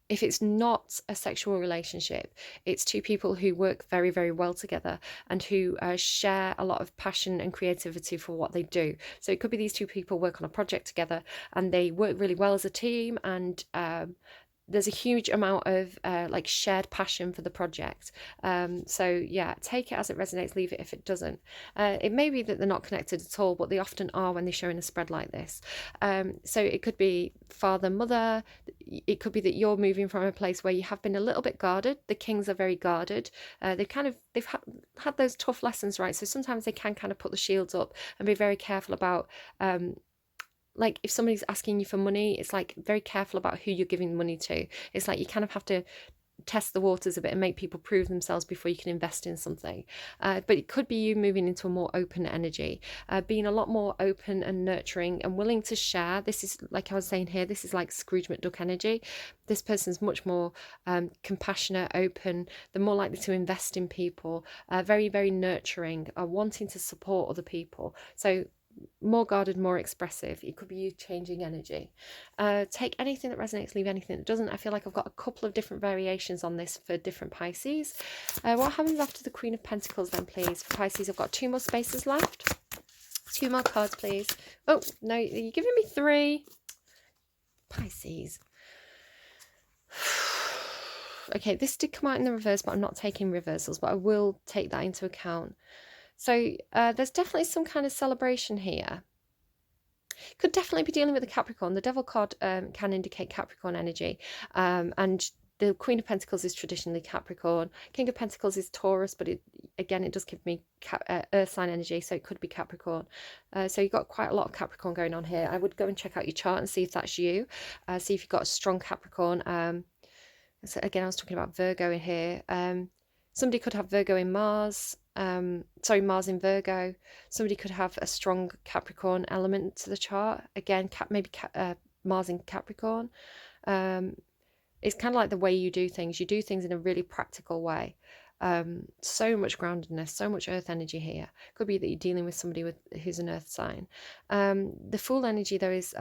If it's not a sexual relationship, it's two people who work very, very well together and who share a lot of passion and creativity for what they do. So it could be these two people work on a project together and they work really well as a team, and there's a huge amount of like shared passion for the project. So yeah, take it as it resonates, leave it if it doesn't. It may be that they're not connected at all, but they often are when they show in a spread like this. So it could be father, mother. It could be that you're moving from a place where you have been a little bit guarded. The Kings are very guarded. They've had those tough lessons, right? So sometimes they can kind of put the shields up and be very careful about like if somebody's asking you for money, it's like very careful about who you're giving money to. It's like you kind of have to test the waters a bit and make people prove themselves before you can invest in something. But it could be you moving into a more open energy, being a lot more open and nurturing and willing to share. This is, like I was saying here, this is like Scrooge McDuck energy. This person's much more compassionate, open. They're more likely to invest in people, very, very nurturing, wanting to support other people. So more guarded, more expressive. It could be you changing energy. Take anything that resonates, leave anything that doesn't. I feel like I've got a couple of different variations on this for different Pisces. What happens after the Queen of Pentacles then, please? For Pisces, I've got 2 more spaces left. 2 more cards, please. Oh, no, you're giving me 3. Pisces. Okay, this did come out in the reverse, but I'm not taking reversals, but I will take that into account. So there's definitely some kind of celebration here. Could definitely be dealing with a Capricorn. The Devil card can indicate Capricorn energy. And the Queen of Pentacles is traditionally Capricorn. King of Pentacles is Taurus, but it does give me earth sign energy, so it could be Capricorn. So you've got quite a lot of Capricorn going on here. I would go and check out your chart and see if that's you. See if you've got a strong Capricorn. So again, I was talking about Virgo in here. Somebody could have Virgo in Mars. Mars in Virgo. Somebody could have a strong Capricorn element to the chart. Again, Mars in Capricorn. It's kind of like the way you do things. You do things in a really practical way. So much groundedness, so much earth energy here. Could be that you're dealing with somebody who's an earth sign. The Fool energy, though, is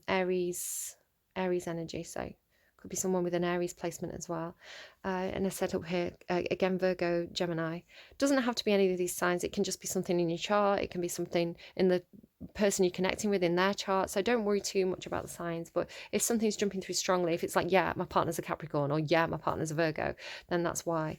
Aries energy. So could be someone with an Aries placement as well. And I set up here, again, Virgo, Gemini. Doesn't have to be any of these signs. It can just be something in your chart. It can be something in the person you're connecting with in their chart. So don't worry too much about the signs. But if something's jumping through strongly, if it's like, yeah, my partner's a Capricorn, or yeah, my partner's a Virgo, then that's why.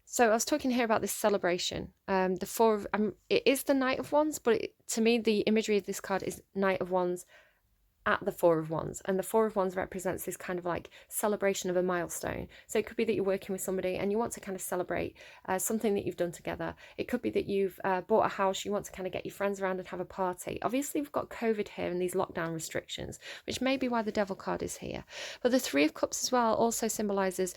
So I was talking here about this celebration. The Four of, it is the Knight of Wands, but to me, the imagery of this card is Knight of Wands at the Four of Wands, and the Four of Wands represents this kind of like celebration of a milestone. So it could be that you're working with somebody and you want to kind of celebrate something that you've done together. It could be that you've bought a house, you want to kind of get your friends around and have a party. Obviously we've got COVID here and these lockdown restrictions, which may be why the Devil card is here. But the Three of Cups as well also symbolizes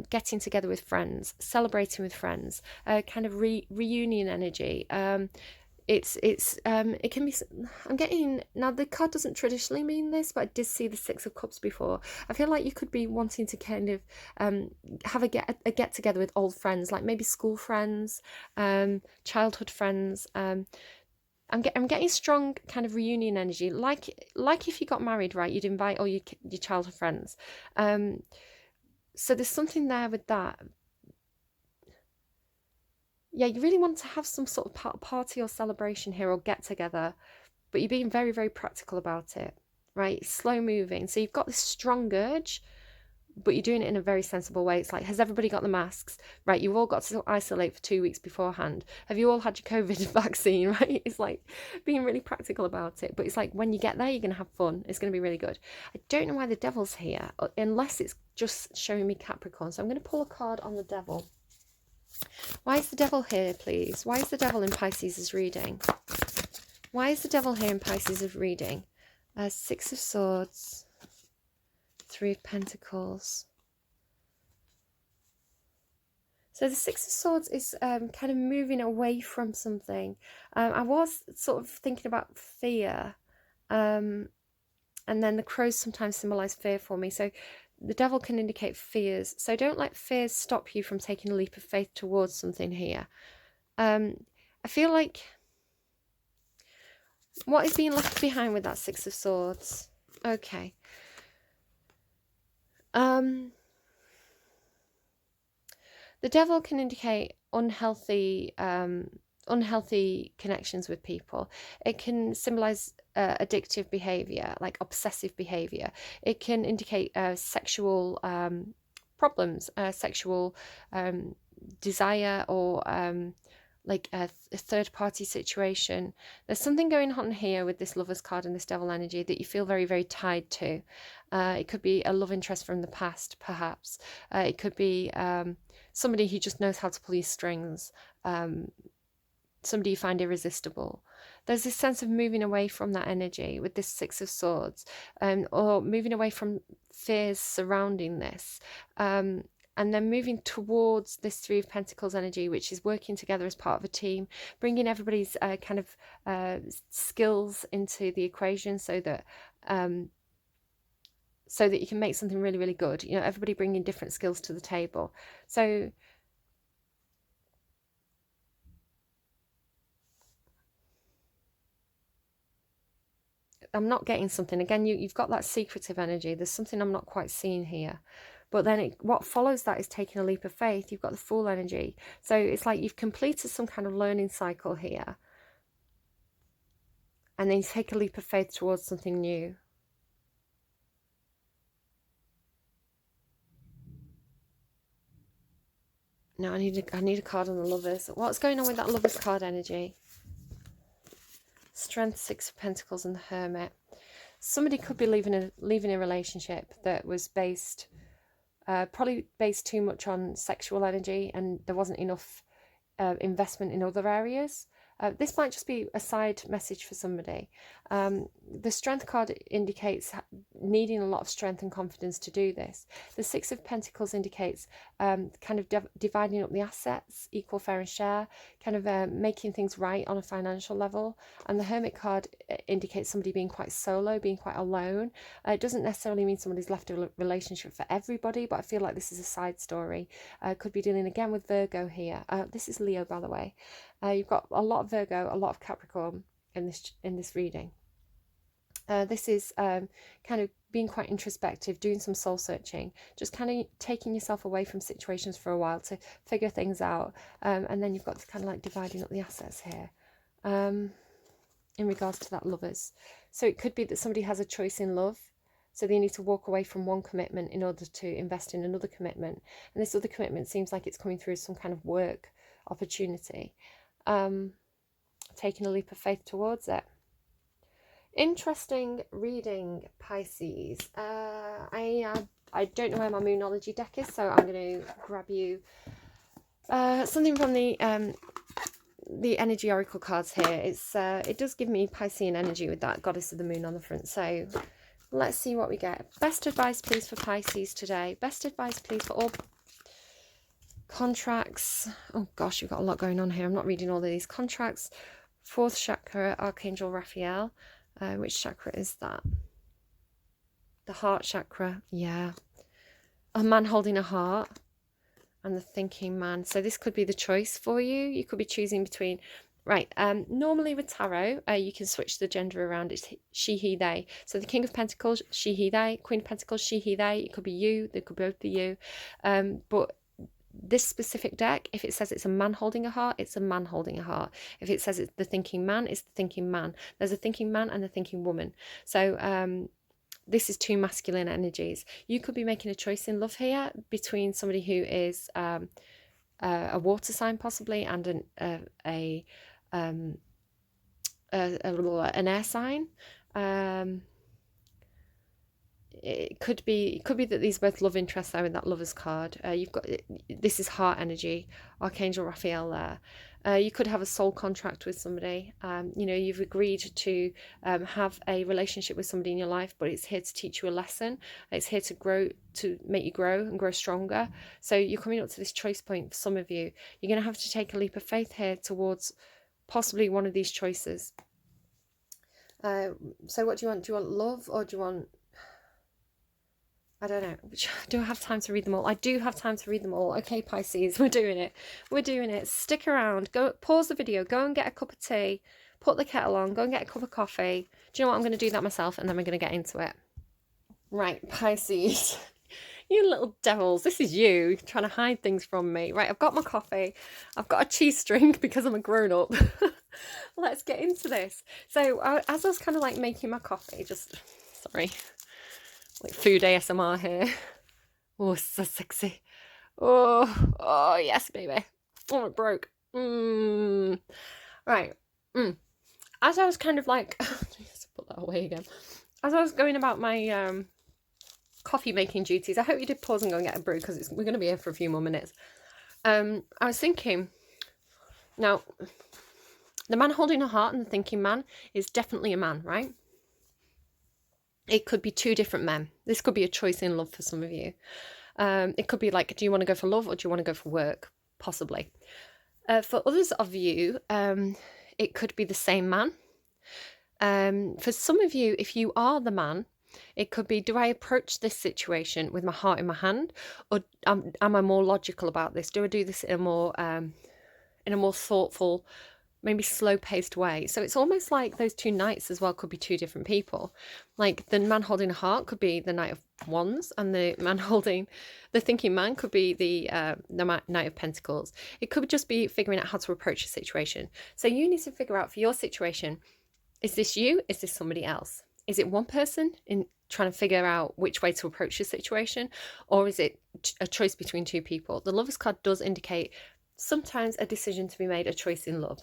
getting together with friends, celebrating with friends, kind of reunion energy. It can be, I'm getting, now the card doesn't traditionally mean this, but I did see the Six of Cups before. I feel like you could be wanting to kind of have a get together with old friends, like maybe school friends, childhood friends. I'm getting strong kind of reunion energy, like if you got married, right, you'd invite all your childhood friends. So there's something there with that. Yeah, you really want to have some sort of party or celebration here or get together, but you're being very, very practical about it, right? Slow moving. So you've got this strong urge, but you're doing it in a very sensible way. It's like, has everybody got the masks? Right, you've all got to isolate for 2 weeks beforehand. Have you all had your COVID vaccine, right? It's like being really practical about it. But it's like when you get there, you're going to have fun. It's going to be really good. I don't know why the Devil's here, unless it's just showing me Capricorn. So I'm going to pull a card on the Devil. Why is the Devil here, please? Why is the Devil in Pisces' reading? Why is the Devil here in Pisces' reading? Six of Swords, Three of Pentacles. So the Six of Swords is kind of moving away from something. I was sort of thinking about fear. And then the crows sometimes symbolize fear for me. So the Devil can indicate fears. So don't let fears stop you from taking a leap of faith towards something here. I feel like what is being left behind with that Six of Swords? Okay. The Devil can indicate unhealthy connections with people. It can symbolize addictive behavior, like obsessive behavior. It can indicate sexual problems, sexual desire, or like a third-party situation. There's something going on here with this Lover's card and this Devil energy that you feel very, very tied to. It could be a love interest from the past, perhaps. It could be somebody who just knows how to pull your strings, somebody you find irresistible. There's this sense of moving away from that energy with this Six of Swords, or moving away from fears surrounding this, and then moving towards this Three of Pentacles energy, which is working together as part of a team, bringing everybody's kind of skills into the equation so that you can make something really, really good. You know, everybody bringing different skills to the table. So I'm not getting something. Again, you've got that secretive energy. There's something I'm not quite seeing here. But then what follows that is taking a leap of faith. You've got the Fool energy. So it's like you've completed some kind of learning cycle here. And then you take a leap of faith towards something new. No, I need a card on the Lovers. What's going on with that Lovers card energy? Strength, Six of Pentacles, and the Hermit. somebody could be leaving a relationship that was based, probably based too much on sexual energy, and there wasn't enough investment in other areas. This might just be a side message for somebody. The Strength card indicates needing a lot of strength and confidence to do this. The Six of Pentacles indicates kind of dividing up the assets, equal, fair and share, kind of making things right on a financial level. And the Hermit card indicates somebody being quite solo, being quite alone. It doesn't necessarily mean somebody's left a relationship for everybody, but I feel like this is a side story. Could be dealing again with Virgo here. This is Leo, by the way. You've got a lot of Virgo, a lot of Capricorn in this reading. This is kind of being quite introspective, doing some soul searching, just kind of taking yourself away from situations for a while to figure things out. And then you've got to kind of like dividing up the assets here in regards to that lovers. So it could be that somebody has a choice in love. So they need to walk away from one commitment in order to invest in another commitment. And this other commitment seems like it's coming through some kind of work opportunity. Taking a leap of faith towards it. Interesting reading, Pisces. I don't know where my Moonology deck is, so I'm going to grab you something from the Energy Oracle cards here. It does give me Piscean energy with that Goddess of the Moon on the front. So let's see what we get. Best advice, please, for Pisces today. Best advice, please, for all contracts. Oh gosh, you've got a lot going on here. I'm not reading all of these. Contracts, 4th chakra, Archangel Raphael. Which chakra is that? The heart chakra. Yeah. A man holding a heart and the thinking man. So this could be the choice for you. You could be choosing between, right, normally with tarot, you can switch the gender around. It's she, he, they. So the King of Pentacles, she, he, they. Queen of Pentacles, she, he, they. It could be you. They could both be you. But this specific deck, if it says it's a man holding a heart, it's a man holding a heart. If it says it's the thinking man, it's the thinking man. There's a thinking man and a thinking woman. So this is two masculine energies. You could be making a choice in love here between somebody who is a water sign possibly and an air sign. It could be that these are both love interests there in that lovers card. You've got, this is heart energy, Archangel Raphael there. You could have a soul contract with somebody. You know, you've agreed to have a relationship with somebody in your life, but it's here to teach you a lesson. It's here to grow, to make you grow and grow stronger. So you're coming up to this choice point for some of you. You're going to have to take a leap of faith here towards possibly one of these choices. So what do you want? Do you want love, or do you want... I don't know. Do I have time to read them all? I do have time to read them all. Okay, Pisces, we're doing it. We're doing it. Stick around. Go, pause the video. Go and get a cup of tea. Put the kettle on. Go and get a cup of coffee. Do you know what? I'm going to do that myself, and then we're going to get into it. Right, Pisces. You little devils. This is you trying to hide things from me. Right, I've got my coffee. I've got a cheese string because I'm a grown-up. Let's get into this. So as I was kind of like making my coffee, just... Sorry. Like food ASMR here. Oh, so sexy. Oh, yes, baby. Oh, it broke. Right. As I was kind of like... Just put that away again. As I was going about my coffee making duties, I hope you did pause and go and get a brew, because we're going to be here for a few more minutes. I was thinking, now, the man holding a heart and the thinking man is definitely a man, right? It could be two different men. This could be a choice in love for some of you. It could be like, do you want to go for love or do you want to go for work? Possibly. For others of you, it could be the same man. For some of you, if you are the man, it could be, do I approach this situation with my heart in my hand, or am I more logical about this? Do I do this in a more thoughtful, maybe slow-paced way? So it's almost like those two knights as well could be two different people. Like the man holding a heart could be the Knight of Wands, and the man holding the thinking man could be the Knight of Pentacles. It could just be figuring out how to approach a situation. So you need to figure out for your situation, is this you? Is this somebody else? Is it one person in trying to figure out which way to approach the situation, or is it a choice between two people? The Lovers card does indicate sometimes a decision to be made, a choice in love.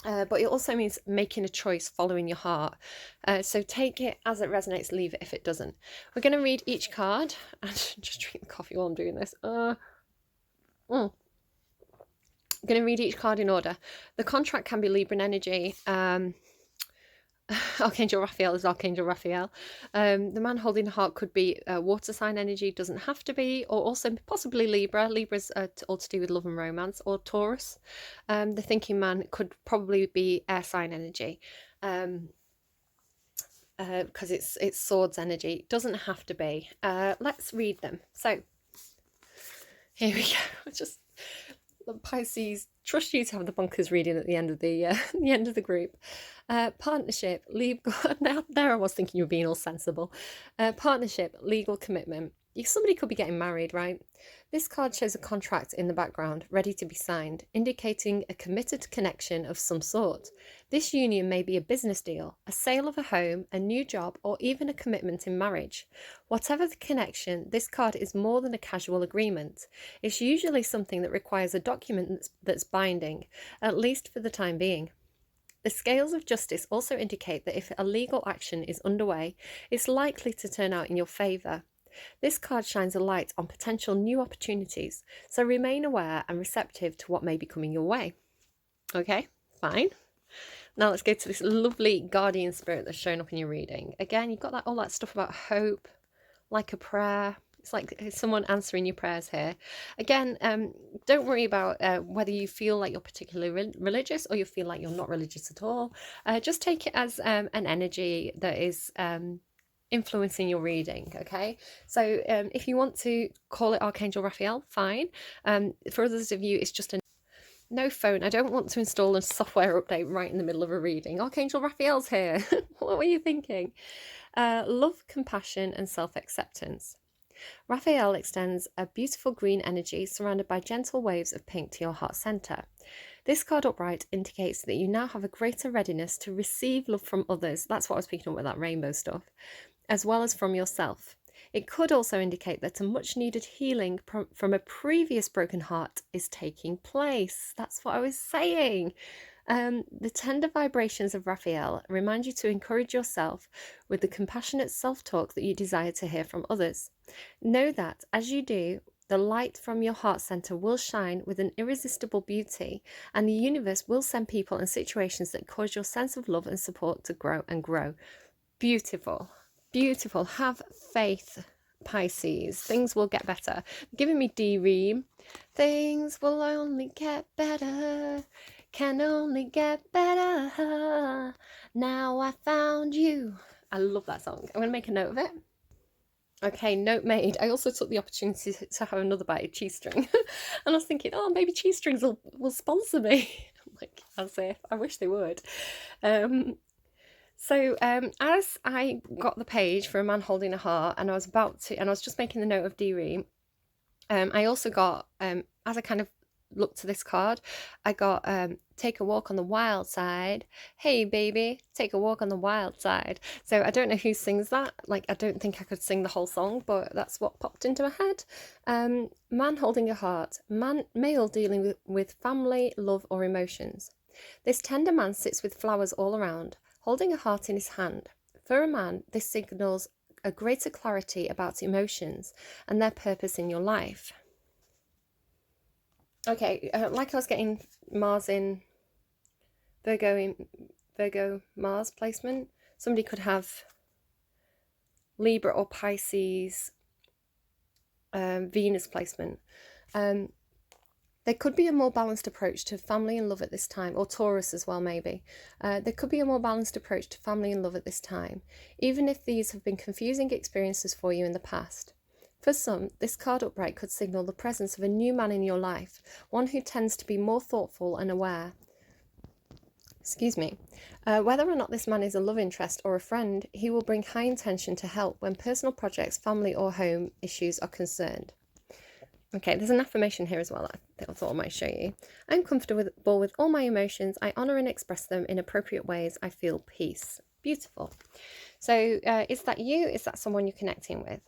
But it also means making a choice, following your heart. So take it as it resonates, leave it if it doesn't. We're going to read each card. And just drink the coffee while I'm doing this. I'm going to read each card in order. The contract can be Libran energy. Archangel Raphael is Archangel Raphael. The man holding the heart could be water sign energy, doesn't have to be, or also possibly Libra. Libra's all to do with love and romance, or Taurus. The thinking man could probably be air sign energy, because it's swords energy. Doesn't have to be. Let's read them. So here we go. Just Pisces, trust you to have the bonkers reading at the end of the the end of the group. Partnership, legal. Now there I was thinking you were being all sensible. Partnership, legal commitment. Somebody could be getting married, right? This card shows a contract in the background, ready to be signed, indicating a committed connection of some sort. This union may be a business deal, a sale of a home, a new job, or even a commitment in marriage. Whatever the connection, this card is more than a casual agreement. It's usually something that requires a document that's binding, at least for the time being. The scales of justice also indicate that if a legal action is underway, it's likely to turn out in your favour. This card shines a light on potential new opportunities, so remain aware and receptive to what may be coming your way. Okay, fine. Now let's go to this lovely guardian spirit that's shown up in your reading. Again, you've got all that stuff about hope, like a prayer. It's like someone answering your prayers here. Again, don't worry about whether you feel like you're particularly religious or you feel like you're not religious at all. Just take it as an energy that is influencing your reading. Okay, so if you want to call it Archangel Raphael, fine. For others of you, it's just a no phone. I don't want to install a software update right in the middle of a reading. Archangel Raphael's here. What were you thinking? Love, compassion, and self-acceptance. Raphael extends a beautiful green energy surrounded by gentle waves of pink to your heart center. This card upright indicates that you now have a greater readiness to receive love from others. That's what I was picking up with that rainbow stuff, as well as from yourself. It could also indicate that a much needed healing from a previous broken heart is taking place. That's what I was saying. The tender vibrations of Raphael remind you to encourage yourself with the compassionate self-talk that you desire to hear from others. Know that as you do, the light from your heart center will shine with an irresistible beauty, and the universe will send people and situations that cause your sense of love and support to grow and grow. Beautiful. Beautiful. Have faith, Pisces. Things will get better. Giving me D-Ream. Things will only get better. Can only get better. Now I found you. I love that song. I'm going to make a note of it. Okay, note made. I also took the opportunity to have another bite of cheese string. And I was thinking, oh, maybe cheese strings will sponsor me. Like, as if. I wish they would. So as I got the page for a man holding a heart, and I was just making the note of D-Ream, I also got, as I kind of looked to this card, I got take a walk on the wild side. Hey baby, take a walk on the wild side. So I don't know who sings that. Like, I don't think I could sing the whole song, but that's what popped into my head. Man holding a heart, male dealing with family, love or emotions. This tender man sits with flowers all around, holding a heart in his hand. For a man, this signals a greater clarity about emotions and their purpose in your life. Okay, like I was getting Mars in Virgo Mars placement. Somebody could have Libra or Pisces Venus placement. There could be a more balanced approach to family and love at this time, or Taurus as well, maybe. There could be a more balanced approach to family and love at this time, even if these have been confusing experiences for you in the past. For some, this card upright could signal the presence of a new man in your life, one who tends to be more thoughtful and aware. Whether or not this man is a love interest or a friend, he will bring high intention to help when personal projects, family or home issues are concerned. Okay, there's an affirmation here as well that I thought I might show you. I'm comfortable with all my emotions. I honour and express them in appropriate ways. I feel peace. Beautiful. So is that you? Is that someone you're connecting with?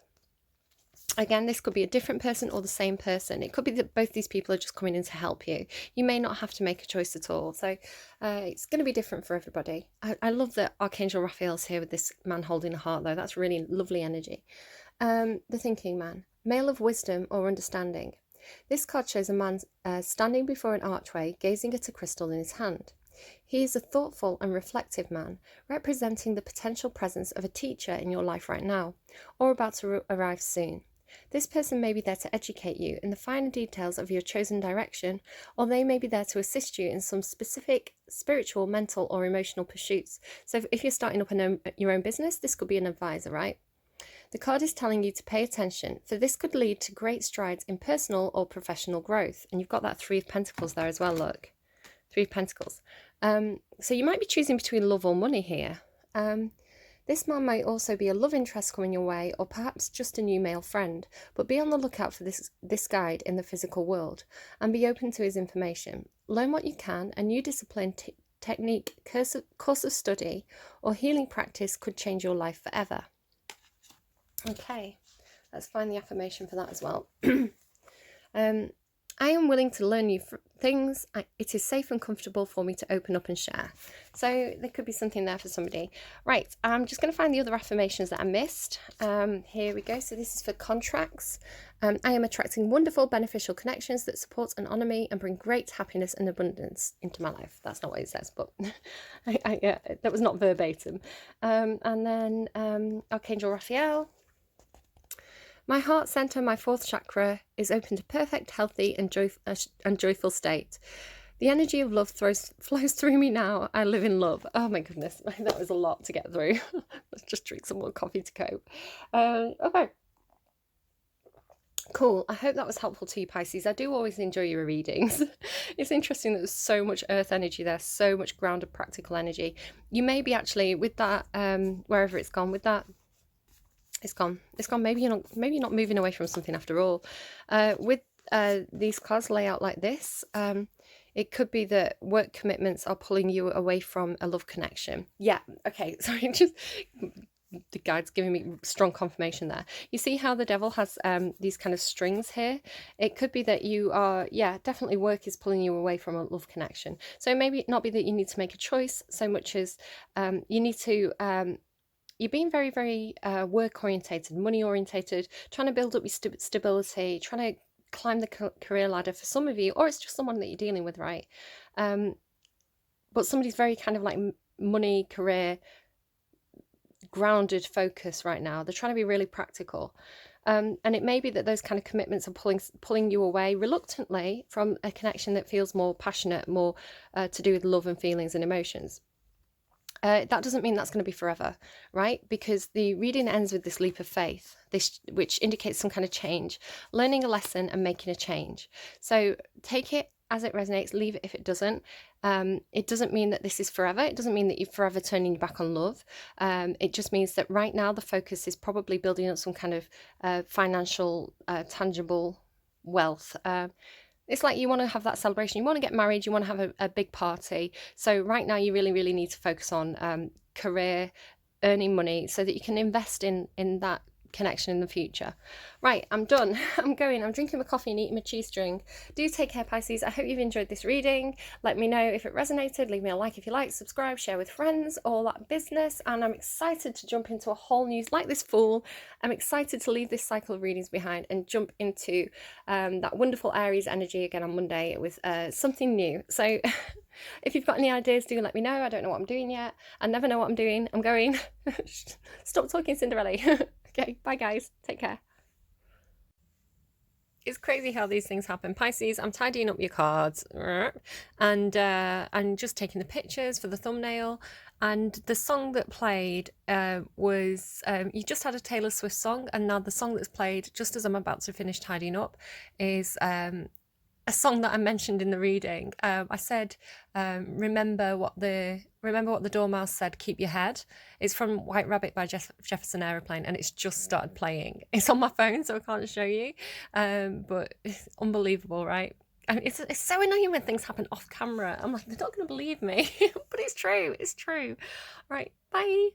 Again, this could be a different person or the same person. It could be that both these people are just coming in to help you. You may not have to make a choice at all. So it's going to be different for everybody. I love that Archangel Raphael's here with this man holding a heart, though. That's really lovely energy. The thinking man, male of wisdom or understanding. This card shows a man standing before an archway, gazing at a crystal in his hand. He is a thoughtful and reflective man, representing the potential presence of a teacher in your life right now, or about to arrive soon. This person may be there to educate you in the finer details of your chosen direction, or they may be there to assist you in some specific spiritual, mental, or emotional pursuits. So if you're starting up your own business, this could be an advisor, right? The card is telling you to pay attention, for this could lead to great strides in personal or professional growth. And you've got that Three of Pentacles there as well, look. Three of Pentacles. So you might be choosing between love or money here. This man might also be a love interest coming your way, or perhaps just a new male friend, but be on the lookout for this guide in the physical world, and be open to his information. Learn what you can. A new discipline, technique, course of study, or healing practice could change your life forever. Okay, let's find the affirmation for that as well. I am willing to learn new things. It is safe and comfortable for me to open up and share. So there could be something there for somebody. Right, I'm just going to find the other affirmations that I missed. Here we go. So this is for contracts. I am attracting wonderful, beneficial connections that support and honour me and bring great happiness and abundance into my life. That's not what it says, but yeah, that was not verbatim. And then Archangel Raphael. My heart center, my fourth chakra, is open to perfect, healthy, and joyful state. The energy of love flows through me now. I live in love. Oh my goodness, that was a lot to get through. Let's just drink some more coffee to cope. Okay. Cool. I hope that was helpful to you, Pisces. I do always enjoy your readings. It's interesting that there's so much earth energy there, so much grounded practical energy. You may be actually with that, wherever it's gone, with that. It's gone. Maybe you're not moving away from something after all. With these cards lay out like this, it could be that work commitments are pulling you away from a love connection. Yeah. Okay. Sorry. Just the guide's giving me strong confirmation there. You see how the devil has these kind of strings here? It could be that you are, yeah, definitely work is pulling you away from a love connection. So maybe not be that you need to make a choice so much as you need to. You're being very, very work-orientated, money-orientated, trying to build up your stability, trying to climb the career ladder for some of you, or it's just someone that you're dealing with, right? But somebody's very kind of like money, career, grounded focus right now. They're trying to be really practical. And it may be that those kind of commitments are pulling you away reluctantly from a connection that feels more passionate, more to do with love and feelings and emotions. That doesn't mean that's going to be forever, right? Because the reading ends with this leap of faith, which indicates some kind of change, learning a lesson and making a change. So take it as it resonates, leave it if it doesn't. It doesn't mean that this is forever. It doesn't mean that you're forever turning your back on love. It just means that right now the focus is probably building up some kind of financial, tangible wealth. It's like you want to have that celebration. You want to get married. You want to have a big party. So right now you really, really need to focus on career, earning money so that you can invest in that connection in the future. Right, I'm done. I'm drinking my coffee and eating my cheese string. Do take care, Pisces. I hope you've enjoyed this reading. Let me know if it resonated. Leave me a like if you like, subscribe, share with friends, all that business. And I'm excited to jump into a whole new, like this fool, I'm excited to leave this cycle of readings behind and jump into that wonderful Aries energy again on Monday with something new. So if you've got any ideas, do let me know. I don't know what I'm doing yet. I never know what I'm doing. I'm going. Stop talking, Cinderella. Okay, bye guys. Take care. It's crazy how these things happen. Pisces, I'm tidying up your cards and just taking the pictures for the thumbnail. And the song that played was, you just had a Taylor Swift song, and now the song that's played just as I'm about to finish tidying up is a song that I mentioned in the reading. I said, remember what the Dormouse said, keep your head. It's from White Rabbit by Jefferson Airplane, and it's just started playing. It's on my phone, so I can't show you, but it's unbelievable, right? And it's so annoying when things happen off camera. I'm like, they're not going to believe me, but it's true. Right, bye.